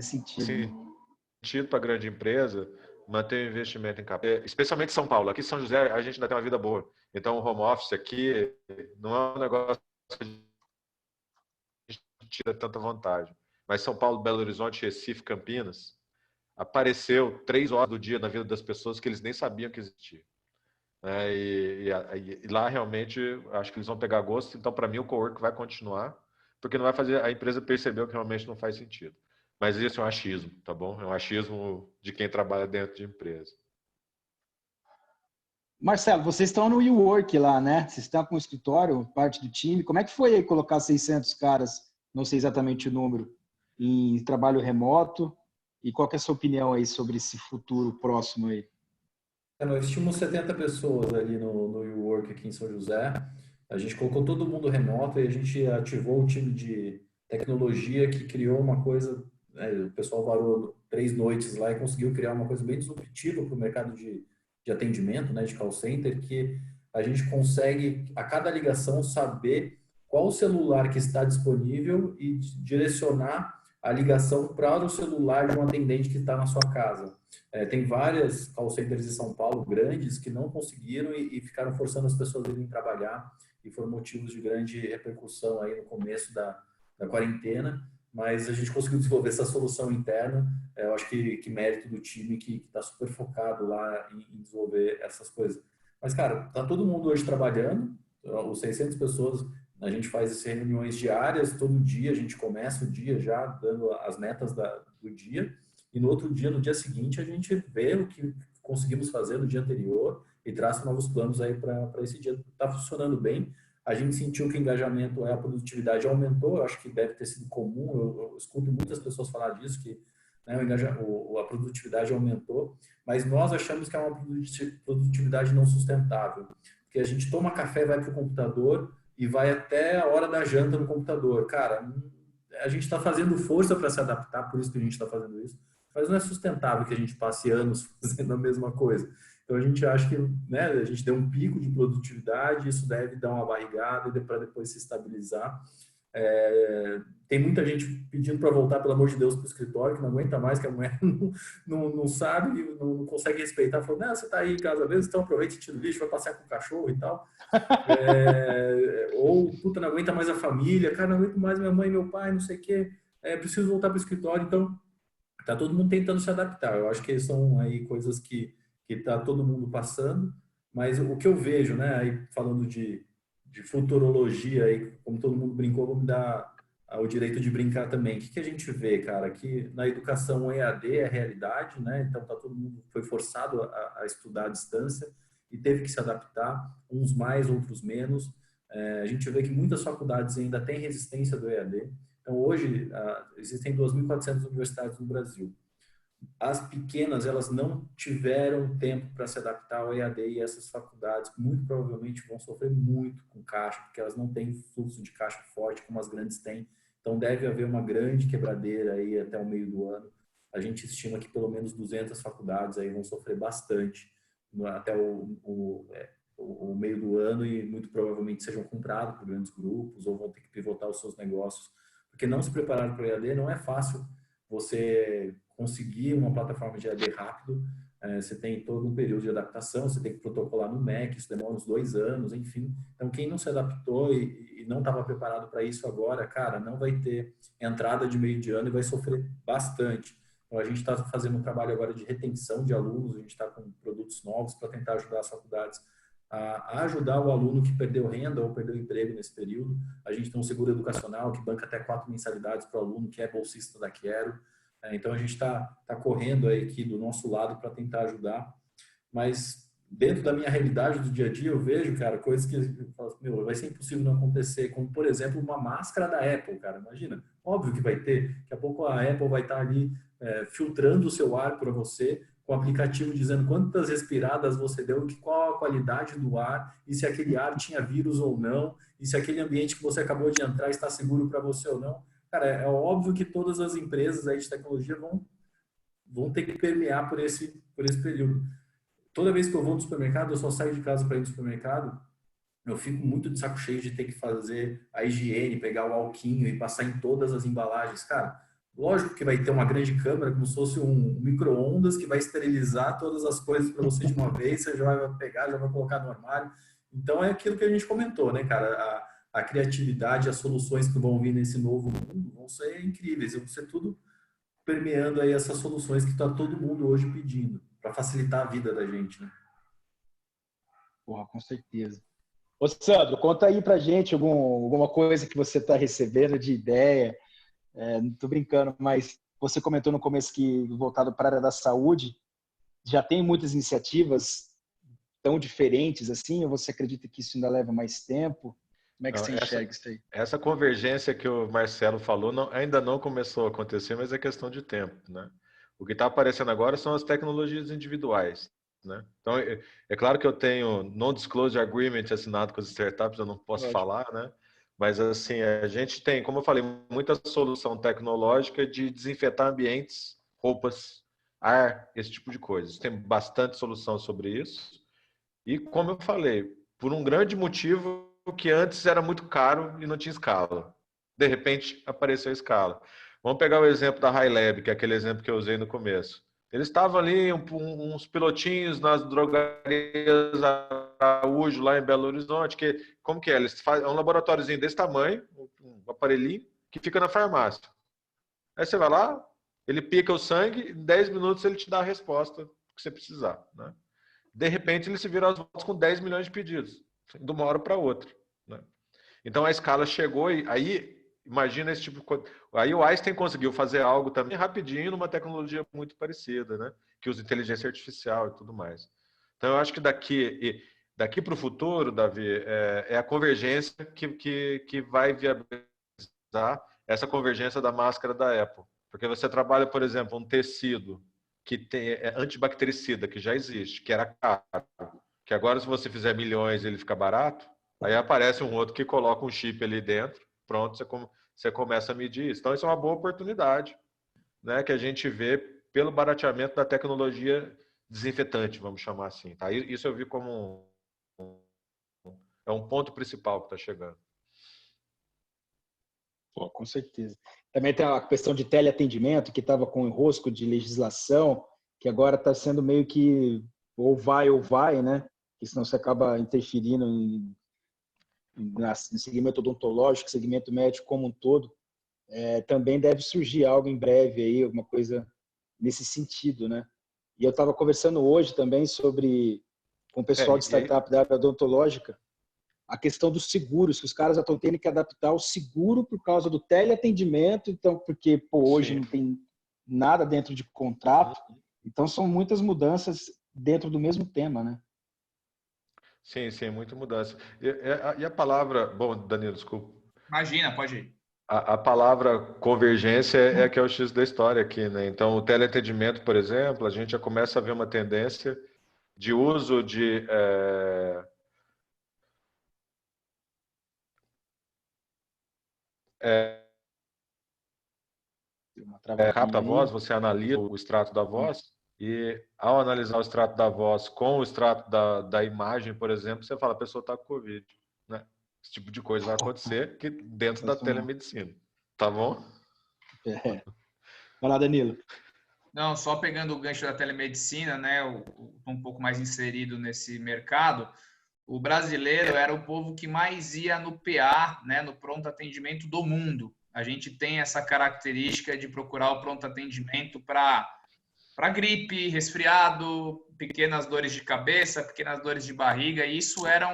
sentido para a grande empresa manter o investimento em capital. Especialmente em São Paulo. Aqui em São José a gente ainda tem uma vida boa. Então o home office aqui não é um negócio que a gente tira tanta vantagem. Mas São Paulo, Belo Horizonte, Recife, Campinas, apareceu 3 horas do dia na vida das pessoas que eles nem sabiam que existia. E lá realmente acho que eles vão pegar gosto. Então para mim o cowork vai continuar, porque não vai fazer a empresa perceber que realmente não faz sentido. Mas isso é um achismo, tá bom? É um achismo de quem trabalha dentro de empresa. Marcelo, vocês estão no WeWork lá, né? Vocês estão com o escritório, parte do time. Como é que foi aí colocar 600 caras, não sei exatamente o número, em trabalho remoto? E qual que é a sua opinião aí sobre esse futuro próximo aí? Nós tínhamos 70 pessoas ali no WeWork aqui em São José. A gente colocou todo mundo remoto e a gente ativou o time de tecnologia que criou uma coisa, né, o pessoal varou 3 noites lá e conseguiu criar uma coisa bem disruptiva para o mercado de atendimento, né, de call center, que a gente consegue, a cada ligação, saber qual o celular que está disponível e direcionar a ligação para o celular de um atendente que está na sua casa. Tem várias call centers em São Paulo grandes que não conseguiram e ficaram forçando as pessoas a irem trabalhar e foram motivos de grande repercussão aí no começo da quarentena, mas a gente conseguiu desenvolver essa solução interna. Eu acho que mérito do time que está super focado lá em desenvolver essas coisas. Mas, cara, tá todo mundo hoje trabalhando, os 600 pessoas, a gente faz essas reuniões diárias, todo dia a gente começa o dia já dando as metas do dia, e no outro dia, no dia seguinte, a gente vê o que conseguimos fazer no dia anterior e traça novos planos aí para esse dia. Está funcionando bem. A gente sentiu que o engajamento, a produtividade aumentou. Eu acho que deve ter sido comum. Eu escuto muitas pessoas falar disso, que, né, a produtividade aumentou. Mas nós achamos que é uma produtividade não sustentável. Porque a gente toma café, vai para o computador e vai até a hora da janta no computador. Cara, a gente está fazendo força para se adaptar, por isso que a gente está fazendo isso. Mas não é sustentável que a gente passe anos fazendo a mesma coisa. Então, a gente acha que, né, a gente deu um pico de produtividade, isso deve dar uma barrigada para depois se estabilizar. Tem muita gente pedindo para voltar, pelo amor de Deus, para o escritório, que não aguenta mais, que a mulher não sabe, não consegue respeitar. Falou, não, você está aí em casa mesmo, então aproveita e tira o lixo, vai passear com o cachorro e tal. Ou, puta, não aguenta mais a família, cara, não aguento mais minha mãe e meu pai, não sei o quê, preciso voltar para o escritório. Então, tá todo mundo tentando se adaptar. Eu acho que são aí coisas que tá todo mundo passando, mas o que eu vejo, né, aí falando de futurologia, aí, como todo mundo brincou, vou me dar o direito de brincar também. O que a gente vê, cara? Que na educação o EAD é realidade, né? Então tá todo mundo foi forçado a estudar à distância e teve que se adaptar, uns mais, outros menos. A gente vê que muitas faculdades ainda têm resistência do EAD. Então hoje existem 2.400 universidades no Brasil. As pequenas, elas não tiveram tempo para se adaptar ao EAD e essas faculdades muito provavelmente vão sofrer muito com caixa, porque elas não têm fluxo de caixa forte como as grandes têm. Então deve haver uma grande quebradeira aí até o meio do ano. A gente estima que pelo menos 200 faculdades aí vão sofrer bastante até o meio do ano e muito provavelmente sejam comprados por grandes grupos ou vão ter que pivotar os seus negócios, porque não se preparar para o EAD não é fácil. Você conseguir uma plataforma de EAD rápido, você tem todo um período de adaptação, você tem que protocolar no MEC, isso demora uns 2 anos, enfim. Então, quem não se adaptou e não estava preparado para isso agora, cara, não vai ter entrada de meio de ano e vai sofrer bastante. Então, a gente está fazendo um trabalho agora de retenção de alunos, a gente está com produtos novos para tentar ajudar as faculdades a ajudar o aluno que perdeu renda ou perdeu emprego nesse período. A gente tem um seguro educacional que banca até 4 mensalidades para o aluno que é bolsista da Quero. Então, a gente está correndo aí aqui do nosso lado para tentar ajudar. Mas, dentro da minha realidade do dia a dia, eu vejo, cara, coisas que eu falo, meu, vai ser impossível não acontecer. Como, por exemplo, uma máscara da Apple, cara. Imagina. Óbvio que vai ter. Daqui a pouco a Apple vai estar ali filtrando o seu ar para você, com o aplicativo dizendo quantas respiradas você deu, qual a qualidade do ar, e se aquele ar tinha vírus ou não, e se aquele ambiente que você acabou de entrar está seguro para você ou não. Cara, é óbvio que todas as empresas aí de tecnologia vão ter que permear por esse período. Toda vez que eu vou no supermercado, eu só saio de casa para ir no supermercado, eu fico muito de saco cheio de ter que fazer a higiene, pegar o alquinho e passar em todas as embalagens. Cara, lógico que vai ter uma grande câmera, como se fosse um micro-ondas que vai esterilizar todas as coisas para você de uma vez, você já vai pegar, já vai colocar no armário. Então, é aquilo que a gente comentou, né, cara? A criatividade, as soluções que vão vir nesse novo mundo vão ser incríveis, vão ser tudo permeando aí essas soluções que está todo mundo hoje pedindo, para facilitar a vida da gente, né? Porra, com certeza. Ô, Sandro, conta aí pra gente alguma coisa que você está recebendo de ideia. Não tô brincando, mas você comentou no começo que voltado para a área da saúde, já tem muitas iniciativas tão diferentes assim, ou você acredita que isso ainda leva mais tempo? Como é que você enxerga isso aí? Essa convergência que o Marcelo falou ainda não começou a acontecer, mas é questão de tempo, né? O que está aparecendo agora são as tecnologias individuais, né? Então, é claro que eu tenho non-disclosure agreement assinado com as startups, eu não posso falar, né? Mas, assim, a gente tem, como eu falei, muita solução tecnológica de desinfetar ambientes, roupas, ar, esse tipo de coisas. Tem bastante solução sobre isso. E, como eu falei, por um grande motivo que antes era muito caro e não tinha escala. De repente, apareceu a escala. Vamos pegar o exemplo da HiLab, que é aquele exemplo que eu usei no começo. Eles estavam ali, uns pilotinhos nas drogarias Araújo, lá em Belo Horizonte, que, como que é? Eles fazem um laboratóriozinho desse tamanho, um aparelhinho, que fica na farmácia. Aí você vai lá, ele pica o sangue, em 10 minutos ele te dá a resposta que você precisar, né? De repente, ele se vira às voltas com 10 milhões de pedidos, de uma hora para outra, né? Então, a escala chegou e aí, imagina esse tipo de coisa. Aí o Einstein conseguiu fazer algo também rapidinho, numa tecnologia muito parecida, né? Que usa inteligência artificial e tudo mais. Então, eu acho que daqui para o futuro, Davi, é a convergência que vai viabilizar essa convergência da máscara da Apple. Porque você trabalha, por exemplo, um tecido que é antibactericida, que já existe, que era caro, que agora se você fizer milhões ele fica barato, aí aparece um outro que coloca um chip ali dentro, pronto, você começa a medir isso. Então isso é uma boa oportunidade, né, que a gente vê pelo barateamento da tecnologia desinfetante, vamos chamar assim. Tá? Isso eu vi como é um ponto principal que está chegando. Pô, com certeza. Também tem a questão de teleatendimento, que estava com enrosco de legislação, que agora está sendo meio que ou vai, né? Porque senão você acaba interferindo no segmento odontológico, segmento médico como um todo. Também deve surgir algo em breve aí, alguma coisa nesse sentido, né? E eu estava conversando hoje também com o pessoal de startup da área odontológica, a questão dos seguros, que os caras já estão tendo que adaptar o seguro por causa do teleatendimento, então, porque hoje não tem nada dentro de contrato, então são muitas mudanças dentro do mesmo tema, né? Sim, muita mudança. E a palavra... Bom, Danilo, desculpa. Imagina, pode ir. A palavra convergência é que é o X da história aqui, né? Então, o teleatendimento, por exemplo, a gente já começa a ver uma tendência de uso de... capta a voz, você analisa o extrato da voz e, ao analisar o extrato da voz com o extrato da imagem, por exemplo, você fala, a pessoa está com Covid, né? Esse tipo de coisa vai acontecer que dentro da telemedicina, tá bom? Vai lá, Danilo. Não, só pegando o gancho da telemedicina, né? Eu estou um pouco mais inserido nesse mercado. O brasileiro era o povo que mais ia no PA, né? No pronto atendimento do mundo. A gente tem essa característica de procurar o pronto atendimento para gripe, resfriado, pequenas dores de cabeça, pequenas dores de barriga. E isso era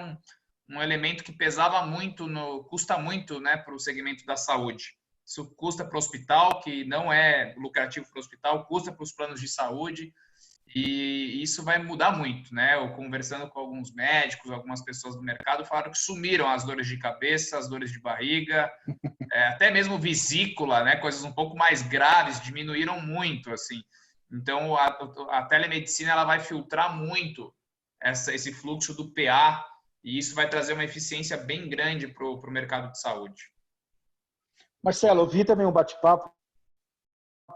um elemento que pesava muito, custa muito, né, para o segmento da saúde. Isso custa para o hospital, que não é lucrativo para o hospital, custa para os planos de saúde. E isso vai mudar muito, né? Eu conversando com alguns médicos, algumas pessoas do mercado, falaram que sumiram as dores de cabeça, as dores de barriga, até mesmo vesícula, né? Coisas um pouco mais graves, diminuíram muito, assim. Então, a telemedicina ela vai filtrar muito esse fluxo do PA e isso vai trazer uma eficiência bem grande para o mercado de saúde. Marcelo, eu vi também um bate-papo,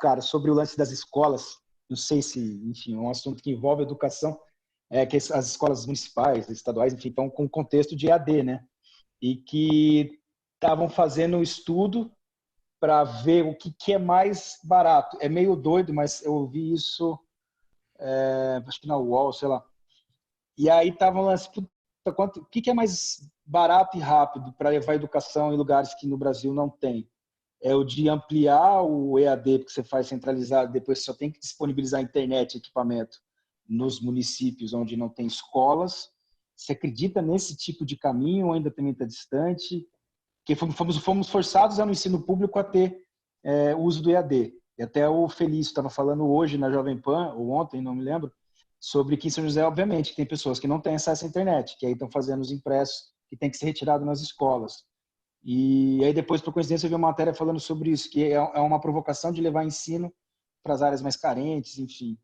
cara, sobre o lance das escolas. Não sei se, enfim, é um assunto que envolve educação, que as escolas municipais, estaduais, enfim, estão com contexto de EAD, né? E que estavam fazendo um estudo para ver o que é mais barato. É meio doido, mas eu ouvi isso, acho que na UOL, sei lá. E aí estavam lá, o que é mais barato e rápido para levar a educação em lugares que no Brasil não tem? É o de ampliar o EAD, porque você faz centralizado, depois você só tem que disponibilizar a internet, equipamento, nos municípios onde não tem escolas. Você acredita nesse tipo de caminho ou ainda também está distante? Porque fomos forçados no ensino público a ter o uso do EAD. E até o Felício estava falando hoje na Jovem Pan, ou ontem, não me lembro, sobre que em São José, obviamente, tem pessoas que não têm acesso à internet, que aí estão fazendo os impressos que tem que ser retirado nas escolas. E aí depois, por coincidência, eu vi uma matéria falando sobre isso, que é uma provocação de levar ensino para as áreas mais carentes, enfim.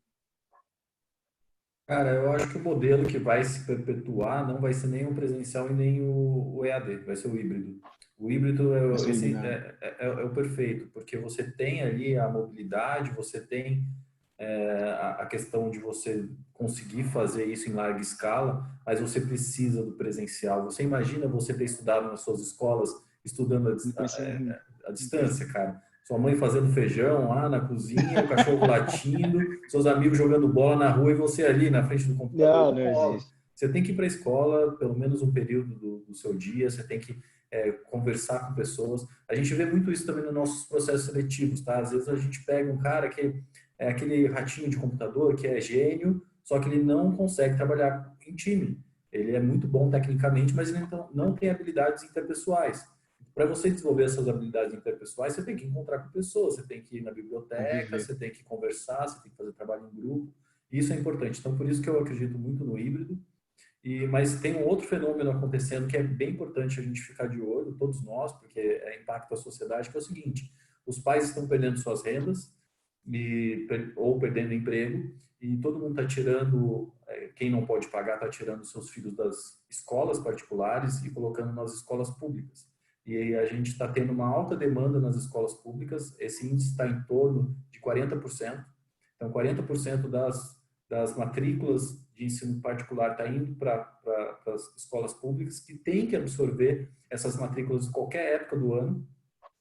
Cara, eu acho que o modelo que vai se perpetuar não vai ser nem o presencial e nem o EAD, vai ser o híbrido. O híbrido é o perfeito, porque você tem ali a mobilidade, você tem a questão de você conseguir fazer isso em larga escala, mas você precisa do presencial. Você imagina você ter estudado nas suas escolas, estudando à distância, cara. Sua mãe fazendo feijão lá na cozinha, o cachorro latindo, seus amigos jogando bola na rua e você ali na frente do computador. Não existe. Você tem que ir para a escola pelo menos um período do seu dia, você tem que conversar com pessoas. A gente vê muito isso também nos nossos processos seletivos, tá? Às vezes a gente pega um cara que é aquele ratinho de computador que é gênio, só que ele não consegue trabalhar em time. Ele é muito bom tecnicamente, mas ele não tem habilidades interpessoais. Para você desenvolver essas habilidades interpessoais, você tem que encontrar com pessoas, você tem que ir na biblioteca, você tem que conversar, você tem que fazer trabalho em grupo. Isso é importante. Então, por isso que eu acredito muito no híbrido. Mas tem um outro fenômeno acontecendo que é bem importante a gente ficar de olho, todos nós, porque impacta a sociedade, que é o seguinte: os pais estão perdendo suas rendas ou perdendo emprego e todo mundo está tirando, quem não pode pagar está tirando seus filhos das escolas particulares e colocando nas escolas públicas. E a gente está tendo uma alta demanda nas escolas públicas, esse índice está em torno de 40%. Então, 40% das das matrículas de ensino particular está indo para as escolas públicas, que tem que absorver essas matrículas em qualquer época do ano,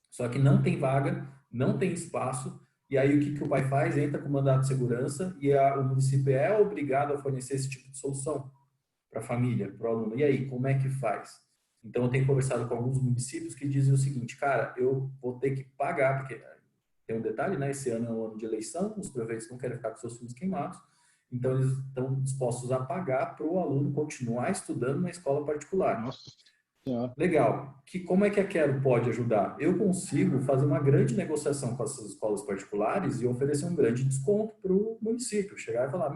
só que não tem vaga, não tem espaço, e aí o que o pai faz? Entra com mandado de segurança e o município é obrigado a fornecer esse tipo de solução para a família, para o aluno. E aí, como é que faz? Então, eu tenho conversado com alguns municípios que dizem o seguinte, cara, eu vou ter que pagar, porque tem um detalhe, né? Esse ano é um ano de eleição, os prefeitos não querem ficar com seus filhos queimados, então eles estão dispostos a pagar para o aluno continuar estudando na escola particular. Nossa Senhora. Legal. Como é que a Quero pode ajudar? Eu consigo fazer uma grande negociação com essas escolas particulares e oferecer um grande desconto para o município. Chegar e falar,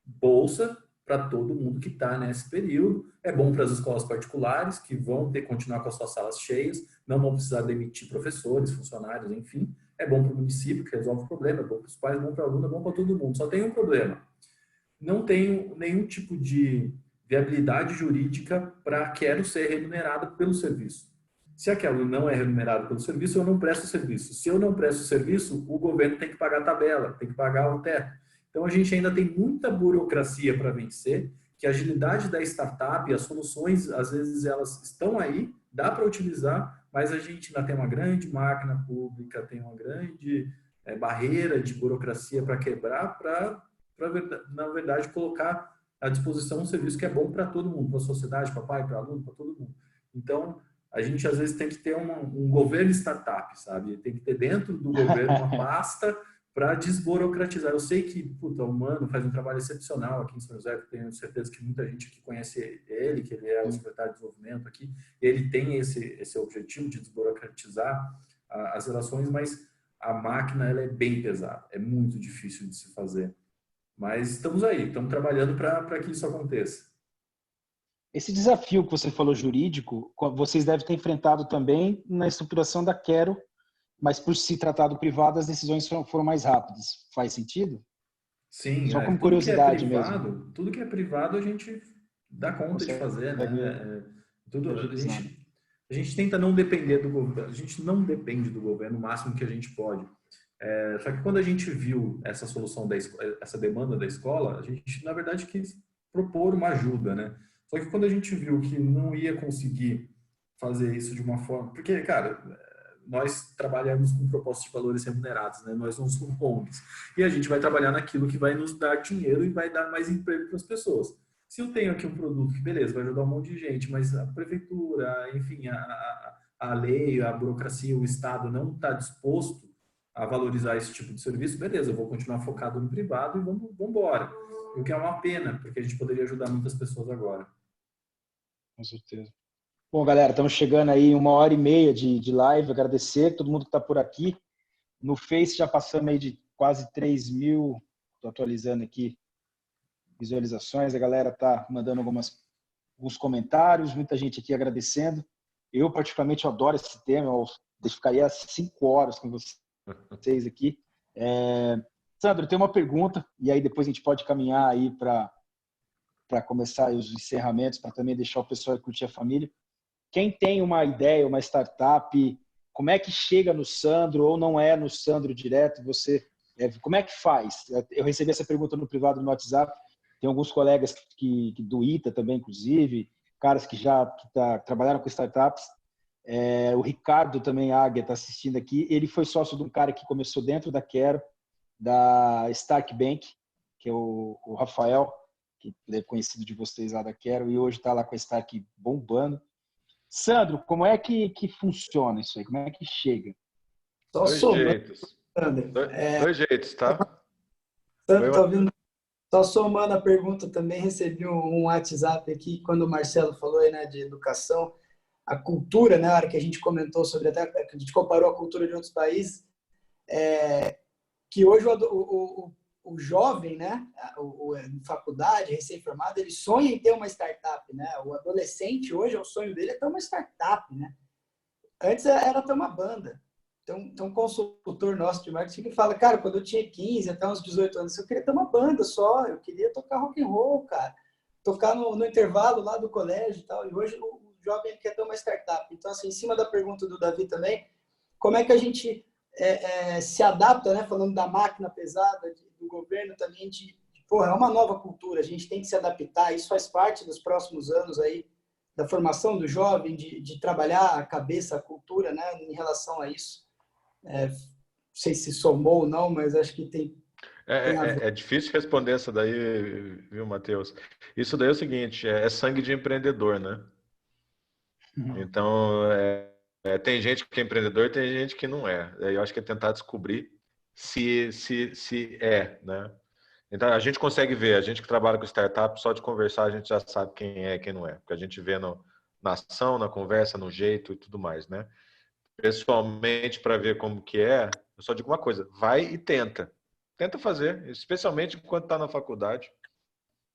bolsa para todo mundo que está nesse período. É bom para as escolas particulares, que vão ter que continuar com as suas salas cheias, não vão precisar demitir professores, funcionários, enfim. É bom para o município, que resolve o problema, é bom para os pais, é bom para o aluno, é bom para todo mundo. Só tem um problema. Não tenho nenhum tipo de viabilidade jurídica para Quero ser remunerada pelo serviço. Se a Quero não é remunerada pelo serviço, eu não presto o serviço. Se eu não presto o serviço, o governo tem que pagar a tabela, tem que pagar o teto. Então, a gente ainda tem muita burocracia para vencer, que a agilidade da startup, as soluções, às vezes, elas estão aí, dá para utilizar, mas a gente ainda tem uma grande máquina pública, tem uma grande barreira de burocracia para quebrar, para, na verdade, colocar à disposição um serviço que é bom para todo mundo, para a sociedade, para pai, para aluno, para todo mundo. Então, a gente, às vezes, tem que ter um governo startup, sabe? Tem que ter dentro do governo uma pasta para desburocratizar. Eu sei que o Mano faz um trabalho excepcional aqui em São José, que tenho certeza que muita gente aqui conhece ele, que ele é o secretário de desenvolvimento aqui. Ele tem esse objetivo de desburocratizar as relações, mas a máquina ela é bem pesada, é muito difícil de se fazer. Mas estamos aí, estamos trabalhando para que isso aconteça. Esse desafio que você falou jurídico, vocês devem ter enfrentado também na estruturação da Quero, mas por se tratar do privado, as decisões foram mais rápidas. Faz sentido? Sim, só como curiosidade mesmo. Tudo que é privado a gente dá conta de fazer, né? A gente tenta não depender do governo, a gente não depende do governo o máximo que a gente pode. Só que quando a gente viu essa solução, essa demanda da escola, a gente, na verdade, quis propor uma ajuda, né? Só que quando a gente viu que não ia conseguir fazer isso de uma forma... Porque, cara, nós trabalhamos com propostas de valores remunerados, né? Nós não somos ONGs. E a gente vai trabalhar naquilo que vai nos dar dinheiro e vai dar mais emprego para as pessoas. Se eu tenho aqui um produto que, beleza, vai ajudar um monte de gente, mas a prefeitura, enfim, a lei, a burocracia, o Estado não está disposto a valorizar esse tipo de serviço, beleza, eu vou continuar focado no privado e vamos embora. O que é uma pena, porque a gente poderia ajudar muitas pessoas agora. Com certeza. Bom, galera, estamos chegando aí 1h30 de live. Agradecer a todo mundo que está por aqui. No Face já passamos aí de quase 3.000, estou atualizando aqui, visualizações. A galera está mandando alguns comentários, muita gente aqui agradecendo. Eu, particularmente, adoro esse tema. Eu ficaria 5 horas com vocês aqui. Sandro, tem uma pergunta, e aí depois a gente pode caminhar aí para começar os encerramentos, para também deixar o pessoal curtir a família. Quem tem uma ideia, uma startup, como é que chega no Sandro ou não é no Sandro direto? Como é que faz? Eu recebi essa pergunta no privado no WhatsApp. Tem alguns colegas que do ITA também, inclusive, caras que trabalharam com startups. O Ricardo também, Águia, está assistindo aqui. Ele foi sócio de um cara que começou dentro da Quero, da Stark Bank, que é o Rafael, que é conhecido de vocês lá da Quero, e hoje está lá com a Stark bombando. Sandro, como é que funciona isso aí? Como é que chega? Dois jeitos. Dois jeitos, tá? Sandro, tá ouvindo? Só somando a pergunta, também recebi um WhatsApp aqui, quando o Marcelo falou aí, né, de educação, a cultura, né, na hora que a gente comentou sobre, até que a gente comparou a cultura de outros países, que hoje o jovem, né, em faculdade, recém-formado, ele sonha em ter uma startup, né? O adolescente hoje, o sonho dele é ter uma startup, né? Antes era ter uma banda. Tem um consultor nosso de marketing que fala, cara, quando eu tinha 15, até uns 18 anos, eu queria ter uma banda só, eu queria tocar rock and roll, cara. Tocar no intervalo lá do colégio e tal. E hoje o jovem quer ter uma startup. Então, assim, em cima da pergunta do Davi também, como é que a gente se adapta, né? Falando da máquina pesada, do governo também porra, é uma nova cultura, a gente tem que se adaptar, isso faz parte dos próximos anos aí, da formação do jovem, de trabalhar a cabeça, a cultura, né, em relação a isso. Não sei se somou ou não, mas acho que tem a ver. É difícil responder essa daí, viu, Matheus? Isso daí é o seguinte, é sangue de empreendedor, né? Então, tem gente que é empreendedor, tem gente que não é. Eu acho que é tentar descobrir se é, né? Então, a gente consegue ver, a gente que trabalha com startup, só de conversar a gente já sabe quem é e quem não é. Porque a gente vê na ação, na conversa, no jeito e tudo mais, né? Pessoalmente, para ver como que é, eu só digo uma coisa, vai e tenta. Tenta fazer, especialmente enquanto está na faculdade.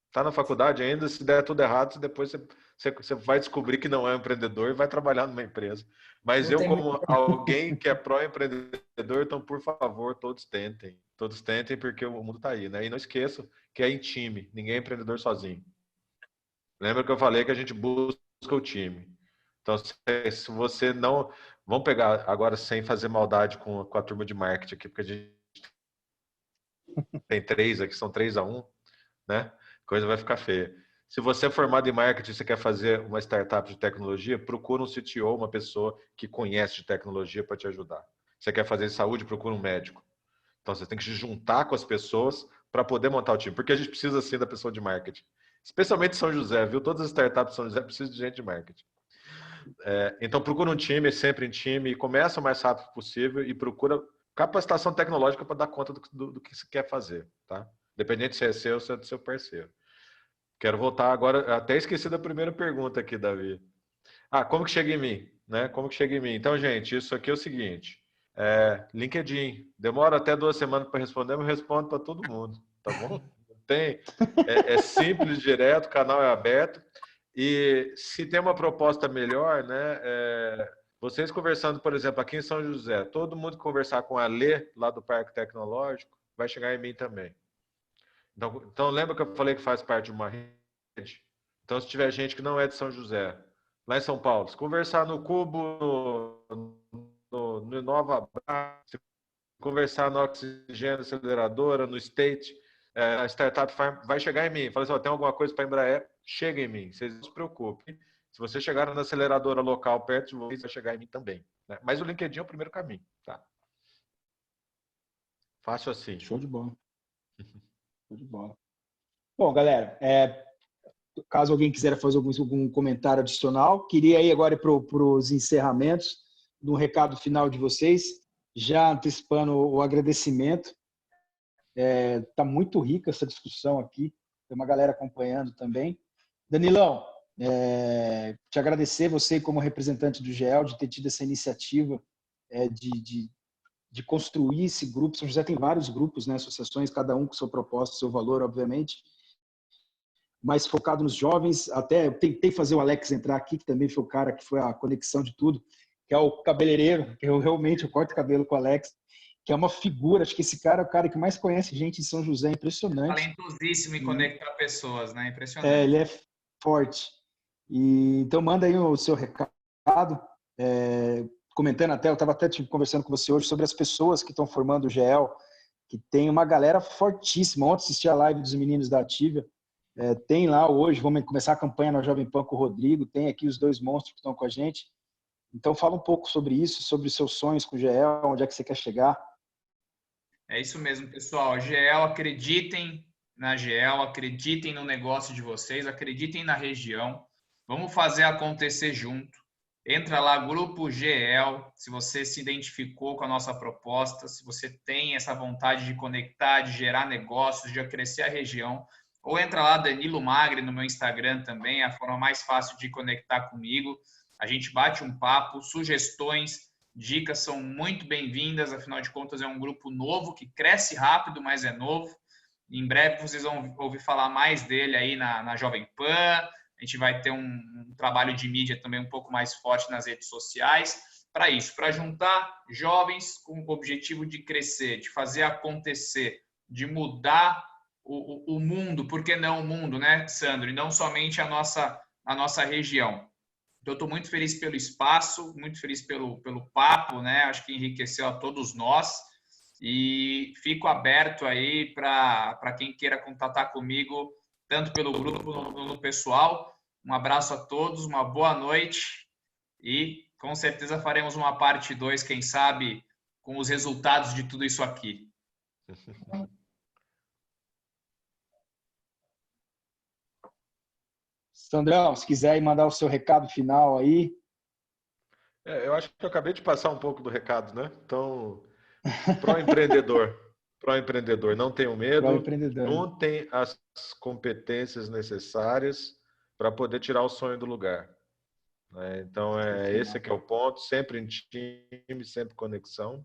Está na faculdade ainda, se der tudo errado, depois você vai descobrir que não é um empreendedor e vai trabalhar numa empresa. Mas eu, como alguém que é pró-empreendedor, então, por favor, todos tentem. Todos tentem, porque o mundo está aí, né? E não esqueçam que é em time, ninguém é empreendedor sozinho. Lembra que eu falei que a gente busca o time. Então, se você não... Vamos pegar agora, sem fazer maldade com a turma de marketing aqui, porque a gente tem 3 aqui, são 3-1, né? A coisa vai ficar feia. Se você é formado em marketing e você quer fazer uma startup de tecnologia, procura um CTO, uma pessoa que conhece de tecnologia para te ajudar. Você quer fazer saúde, procura um médico. Então, você tem que se juntar com as pessoas para poder montar o time, porque a gente precisa, sim, da pessoa de marketing. Especialmente São José, viu? Todas as startups de São José precisam de gente de marketing. Então, procura um time, sempre em time, e começa o mais rápido possível e procura capacitação tecnológica para dar conta do que você quer fazer, tá? Independente se é seu ou se é do seu parceiro. Quero voltar agora, até esqueci da primeira pergunta aqui, Davi. Como que chega em mim? Né? Como que chega em mim? Então, gente, isso aqui é o seguinte, LinkedIn, demora até 2 semanas para responder, mas eu respondo para todo mundo, tá bom? É simples, direto, o canal é aberto. E se tem uma proposta melhor, né? Vocês conversando, por exemplo, aqui em São José, todo mundo que conversar com a Lê, lá do Parque Tecnológico, vai chegar em mim também. Então lembra que eu falei que faz parte de uma rede? Então, se tiver gente que não é de São José, lá em São Paulo, se conversar no Cubo, no Nova Bra, se conversar no Oxigênio Aceleradora, no State, a Startup Farm vai chegar em mim. Fala assim, tem alguma coisa para a Embraer? Chega em mim, vocês não se preocupem. Se você chegar na aceleradora local perto de vocês, vai chegar em mim também. Né? Mas o LinkedIn é o primeiro caminho. Tá? Fácil assim. Show de bola. Show de bola. Bom, galera, caso alguém quiser fazer algum comentário adicional, queria ir agora para os encerramentos, do recado final de vocês, já antecipando o agradecimento. Tá muito rica essa discussão aqui, tem uma galera acompanhando também. Danilão, te agradecer, você como representante do GEL, de ter tido essa iniciativa de construir esse grupo. São José tem vários grupos, né, associações, cada um com seu propósito, seu valor, obviamente, mais focado nos jovens. Até eu tentei fazer o Alex entrar aqui, que também foi o cara que foi a conexão de tudo, que é o cabeleireiro, que eu corto cabelo com o Alex, que é uma figura. Acho que esse cara é o cara que mais conhece gente em São José, impressionante. Talentosíssimo em conectar pessoas, né? Impressionante. Ele é forte. Então, manda aí o seu recado. Comentando até, eu estava até conversando com você hoje sobre as pessoas que estão formando o GEL, que tem uma galera fortíssima. Ontem assisti a live dos meninos da Ativia. Tem lá hoje, vamos começar a campanha na Jovem Pan com o Rodrigo, tem aqui os 2 monstros que estão com a gente. Então, fala um pouco sobre isso, sobre os seus sonhos com o GEL, onde é que você quer chegar. É isso mesmo, pessoal. GEL, acreditem na GEL, acreditem no negócio de vocês, acreditem na região. Vamos fazer acontecer junto. Entra lá, Grupo GEL, se você se identificou com a nossa proposta, se você tem essa vontade de conectar, de gerar negócios, de crescer a região, ou entra lá, Danilo Magri, no meu Instagram também, é a forma mais fácil de conectar comigo. A gente bate um papo, sugestões, dicas são muito bem-vindas, afinal de contas é um grupo novo, que cresce rápido, mas é novo. Em breve vocês vão ouvir falar mais dele aí na Jovem Pan. A gente vai ter um trabalho de mídia também um pouco mais forte nas redes sociais. Para isso, para juntar jovens com o objetivo de crescer, de fazer acontecer, de mudar o mundo, por que não o mundo, né, Sandro? E não somente a nossa região. Então, eu estou muito feliz pelo espaço, muito feliz pelo papo, né? Acho que enriqueceu a todos nós. e fico aberto aí para quem queira contatar comigo, tanto pelo grupo no pessoal. Um abraço a todos, uma boa noite e com certeza faremos uma parte 2, quem sabe, com os resultados de tudo isso aqui. Sandrão, se quiser ir mandar o seu recado final aí. Eu acho que eu acabei de passar um pouco do recado, né? Então, pró-empreendedor, não tenham medo, juntem as competências necessárias para poder tirar o sonho do lugar. Né? Então, esse que é o ponto, sempre em time, sempre conexão.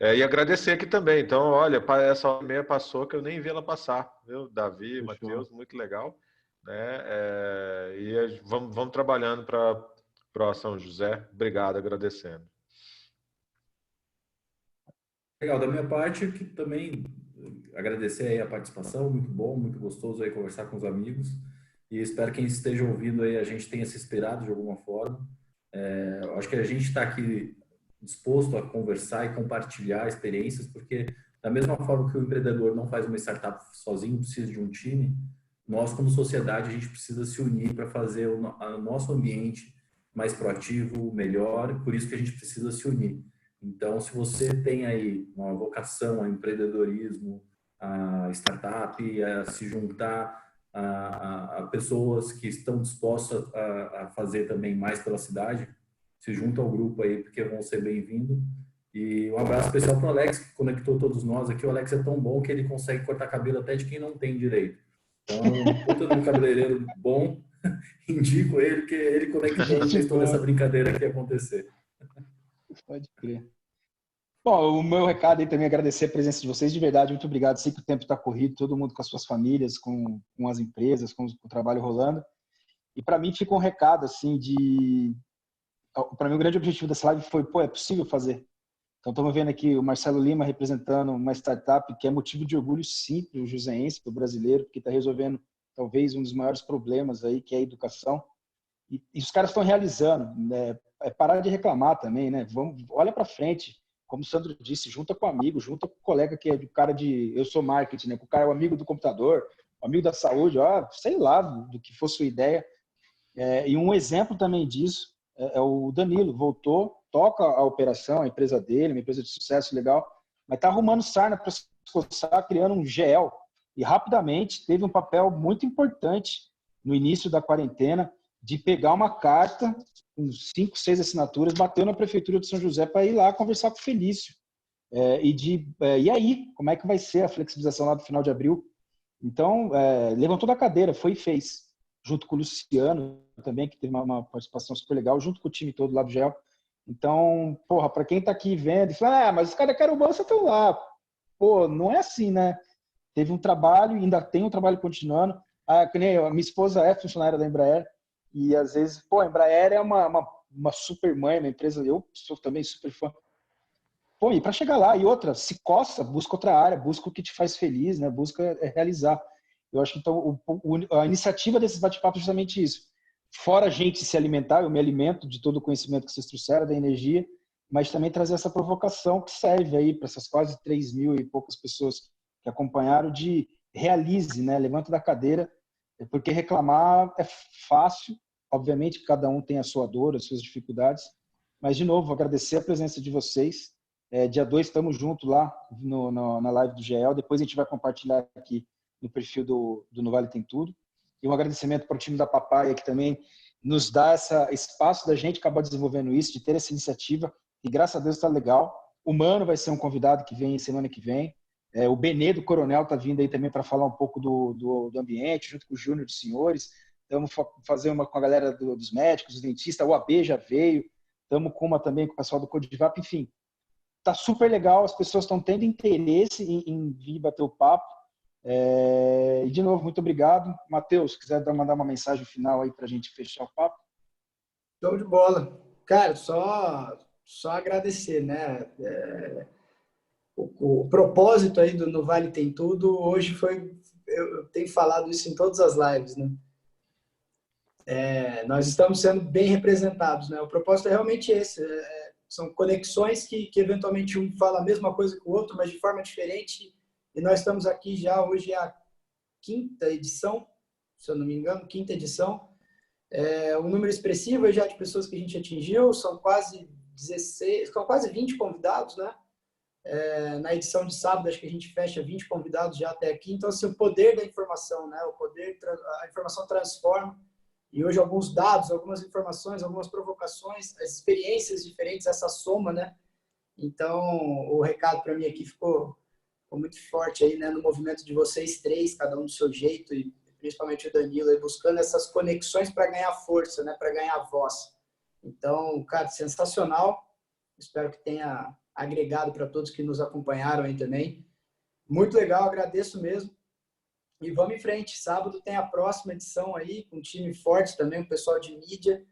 E agradecer aqui também. Então, olha, essa hora e meia passou que eu nem vi ela passar, viu? Davi, Matheus, muito legal. Né? E vamos trabalhando para São José. Obrigado, agradecendo. Legal, da minha parte, que também agradecer aí a participação, muito bom, muito gostoso aí conversar com os amigos e espero que quem esteja ouvindo aí a gente tenha se inspirado de alguma forma. Eu acho que a gente está aqui disposto a conversar e compartilhar experiências, porque da mesma forma que o empreendedor não faz uma startup sozinho, precisa de um time, nós como sociedade a gente precisa se unir para fazer o nosso ambiente mais proativo, melhor, por isso que a gente precisa se unir. Então, se você tem aí uma vocação ao empreendedorismo, a startup, a se juntar a pessoas que estão dispostas a fazer também mais pela cidade, se junta ao grupo aí, porque vão ser bem-vindos. E um abraço especial para o Alex, que conectou todos nós aqui. O Alex é tão bom que ele consegue cortar cabelo até de quem não tem direito. Então, puta de um cabeleireiro bom, indico ele, que ele conectou e fez toda essa brincadeira que ia acontecer. Pode crer. Bom, o meu recado aí também é agradecer a presença de vocês, de verdade, muito obrigado. Sei que o tempo está corrido, todo mundo com as suas famílias, com as empresas, com o trabalho rolando. E para mim fica um recado, assim, para mim o grande objetivo dessa live foi, é possível fazer. Então estamos vendo aqui o Marcelo Lima representando uma startup que é motivo de orgulho, sim, para o joseense, para o brasileiro, porque está resolvendo talvez um dos maiores problemas aí, que é a educação. E os caras estão realizando, né? Parar de reclamar também, né? Olha para frente. Como o Sandro disse, junta com amigo, junta com o colega que é o cara eu sou marketing, né? O cara é o amigo do computador, o amigo da saúde, sei lá do que for sua ideia. E um exemplo também disso é o Danilo, voltou, toca a operação, a empresa dele, uma empresa de sucesso legal, mas está arrumando sarna para se coçar, criando um GL. E rapidamente teve um papel muito importante no início da quarentena de pegar uma carta com 5, 6 assinaturas, bateu na prefeitura de São José para ir lá conversar com o Felício. E aí, como é que vai ser a flexibilização lá do final de abril? Então, levantou da cadeira, foi e fez. Junto com o Luciano também, que teve uma participação super legal, junto com o time todo lá do GEL. Então, porra, para quem está aqui vendo e fala, mas os caras querem o bolsa, estão lá. Pô, não é assim, né? Teve um trabalho, ainda tem um trabalho continuando. Que nem a minha esposa é funcionária da Embraer, e às vezes, a Embraer é uma super mãe, uma empresa, eu sou também super fã. E para chegar lá, e outra, se coça, busca outra área, busca o que te faz feliz, né? Busca realizar. Eu acho que então a iniciativa desses bate-papos é justamente isso. Fora a gente se alimentar, eu me alimento de todo o conhecimento que vocês trouxeram, da energia, mas também trazer essa provocação que serve aí para essas quase 3.000 e poucas pessoas que acompanharam, de realize, né? Levanta da cadeira, porque reclamar é fácil, obviamente cada um tem a sua dor, as suas dificuldades, mas de novo, agradecer a presença de vocês. Dia 2 estamos juntos lá na live do GL, depois a gente vai compartilhar aqui no perfil do No Vale Tem Tudo. E um agradecimento para o time da Papaya, que também nos dá esse espaço da gente acabar desenvolvendo isso, de ter essa iniciativa, e graças a Deus está legal. O Mano vai ser um convidado que vem semana que vem. O Benê do Coronel está vindo aí também para falar um pouco do ambiente, junto com o Júnior dos Senhores. Estamos fazendo com a galera dos médicos, dos dentistas. O AB já veio. Estamos com uma também com o pessoal do Codivap. Enfim, está super legal. As pessoas estão tendo interesse em vir bater o papo. E de novo, muito obrigado. Matheus, se quiser mandar uma mensagem final aí para a gente fechar o papo. Show de bola. Cara, só agradecer, né? O propósito aí do No Vale Tem Tudo hoje foi, eu tenho falado isso em todas as lives, né? Nós estamos sendo bem representados, né? O propósito é realmente esse, São conexões que eventualmente um fala a mesma coisa que o outro, mas de forma diferente. E nós estamos aqui já, hoje é a 5ª edição, se eu não me engano, 5ª edição. Um número expressivo já de pessoas que a gente atingiu, são quase 20 convidados, né? Na edição de sábado, acho que a gente fecha 20 convidados já até aqui. Então, assim, o poder da informação, né? A informação transforma. E hoje alguns dados, algumas informações, algumas provocações, as experiências diferentes, essa soma, né? Então, o recado para mim aqui ficou muito forte aí, né? No movimento de vocês três, cada um do seu jeito, e principalmente o Danilo, aí, buscando essas conexões para ganhar força, né? Para ganhar voz. Então, cara, sensacional. Espero que tenha agregado para todos que nos acompanharam aí também. Muito legal, agradeço mesmo. E vamos em frente. Sábado tem a próxima edição aí, com um time forte também, o pessoal de mídia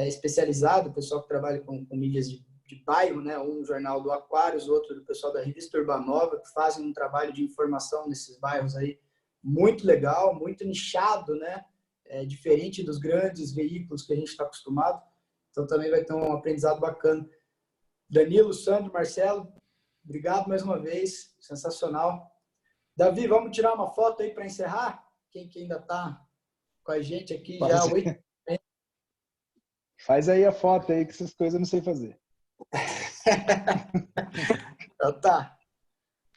especializado, o pessoal que trabalha com mídias de bairro, né? Um jornal do Aquários, outro do pessoal da Revista Urbanova, que fazem um trabalho de informação nesses bairros aí muito legal, muito nichado, né? Diferente dos grandes veículos que a gente está acostumado. Então também vai ter um aprendizado bacana. Danilo, Sandro, Marcelo, obrigado mais uma vez, sensacional. Davi, vamos tirar uma foto aí para encerrar? Quem que ainda está com a gente aqui já? Faz aí a foto aí, que essas coisas eu não sei fazer. Então tá.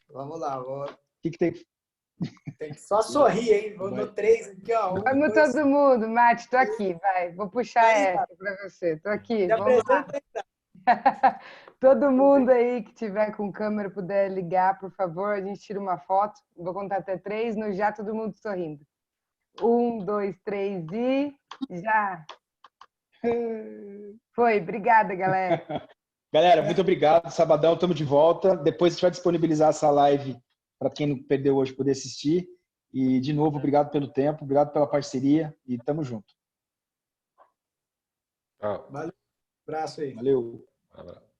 Vamos lá. O que tem? Tem que só sorrir, hein? Vou no 3 aqui, ó. Vamos todo mundo, Mate, tô aqui, vai. Vou puxar essa para você. Tô aqui, vamos lá. Todo mundo aí que tiver com câmera puder ligar, por favor, a gente tira uma foto. Vou contar até 3, no já todo mundo sorrindo. 1, 2, 3 e já. Foi, obrigada, galera. Galera, muito obrigado. Sabadão, estamos de volta. Depois a gente vai disponibilizar essa live para quem não perdeu hoje poder assistir. E, de novo, obrigado pelo tempo, obrigado pela parceria e tamo junto. Tchau. Valeu. Abraço aí. Valeu. Abraço.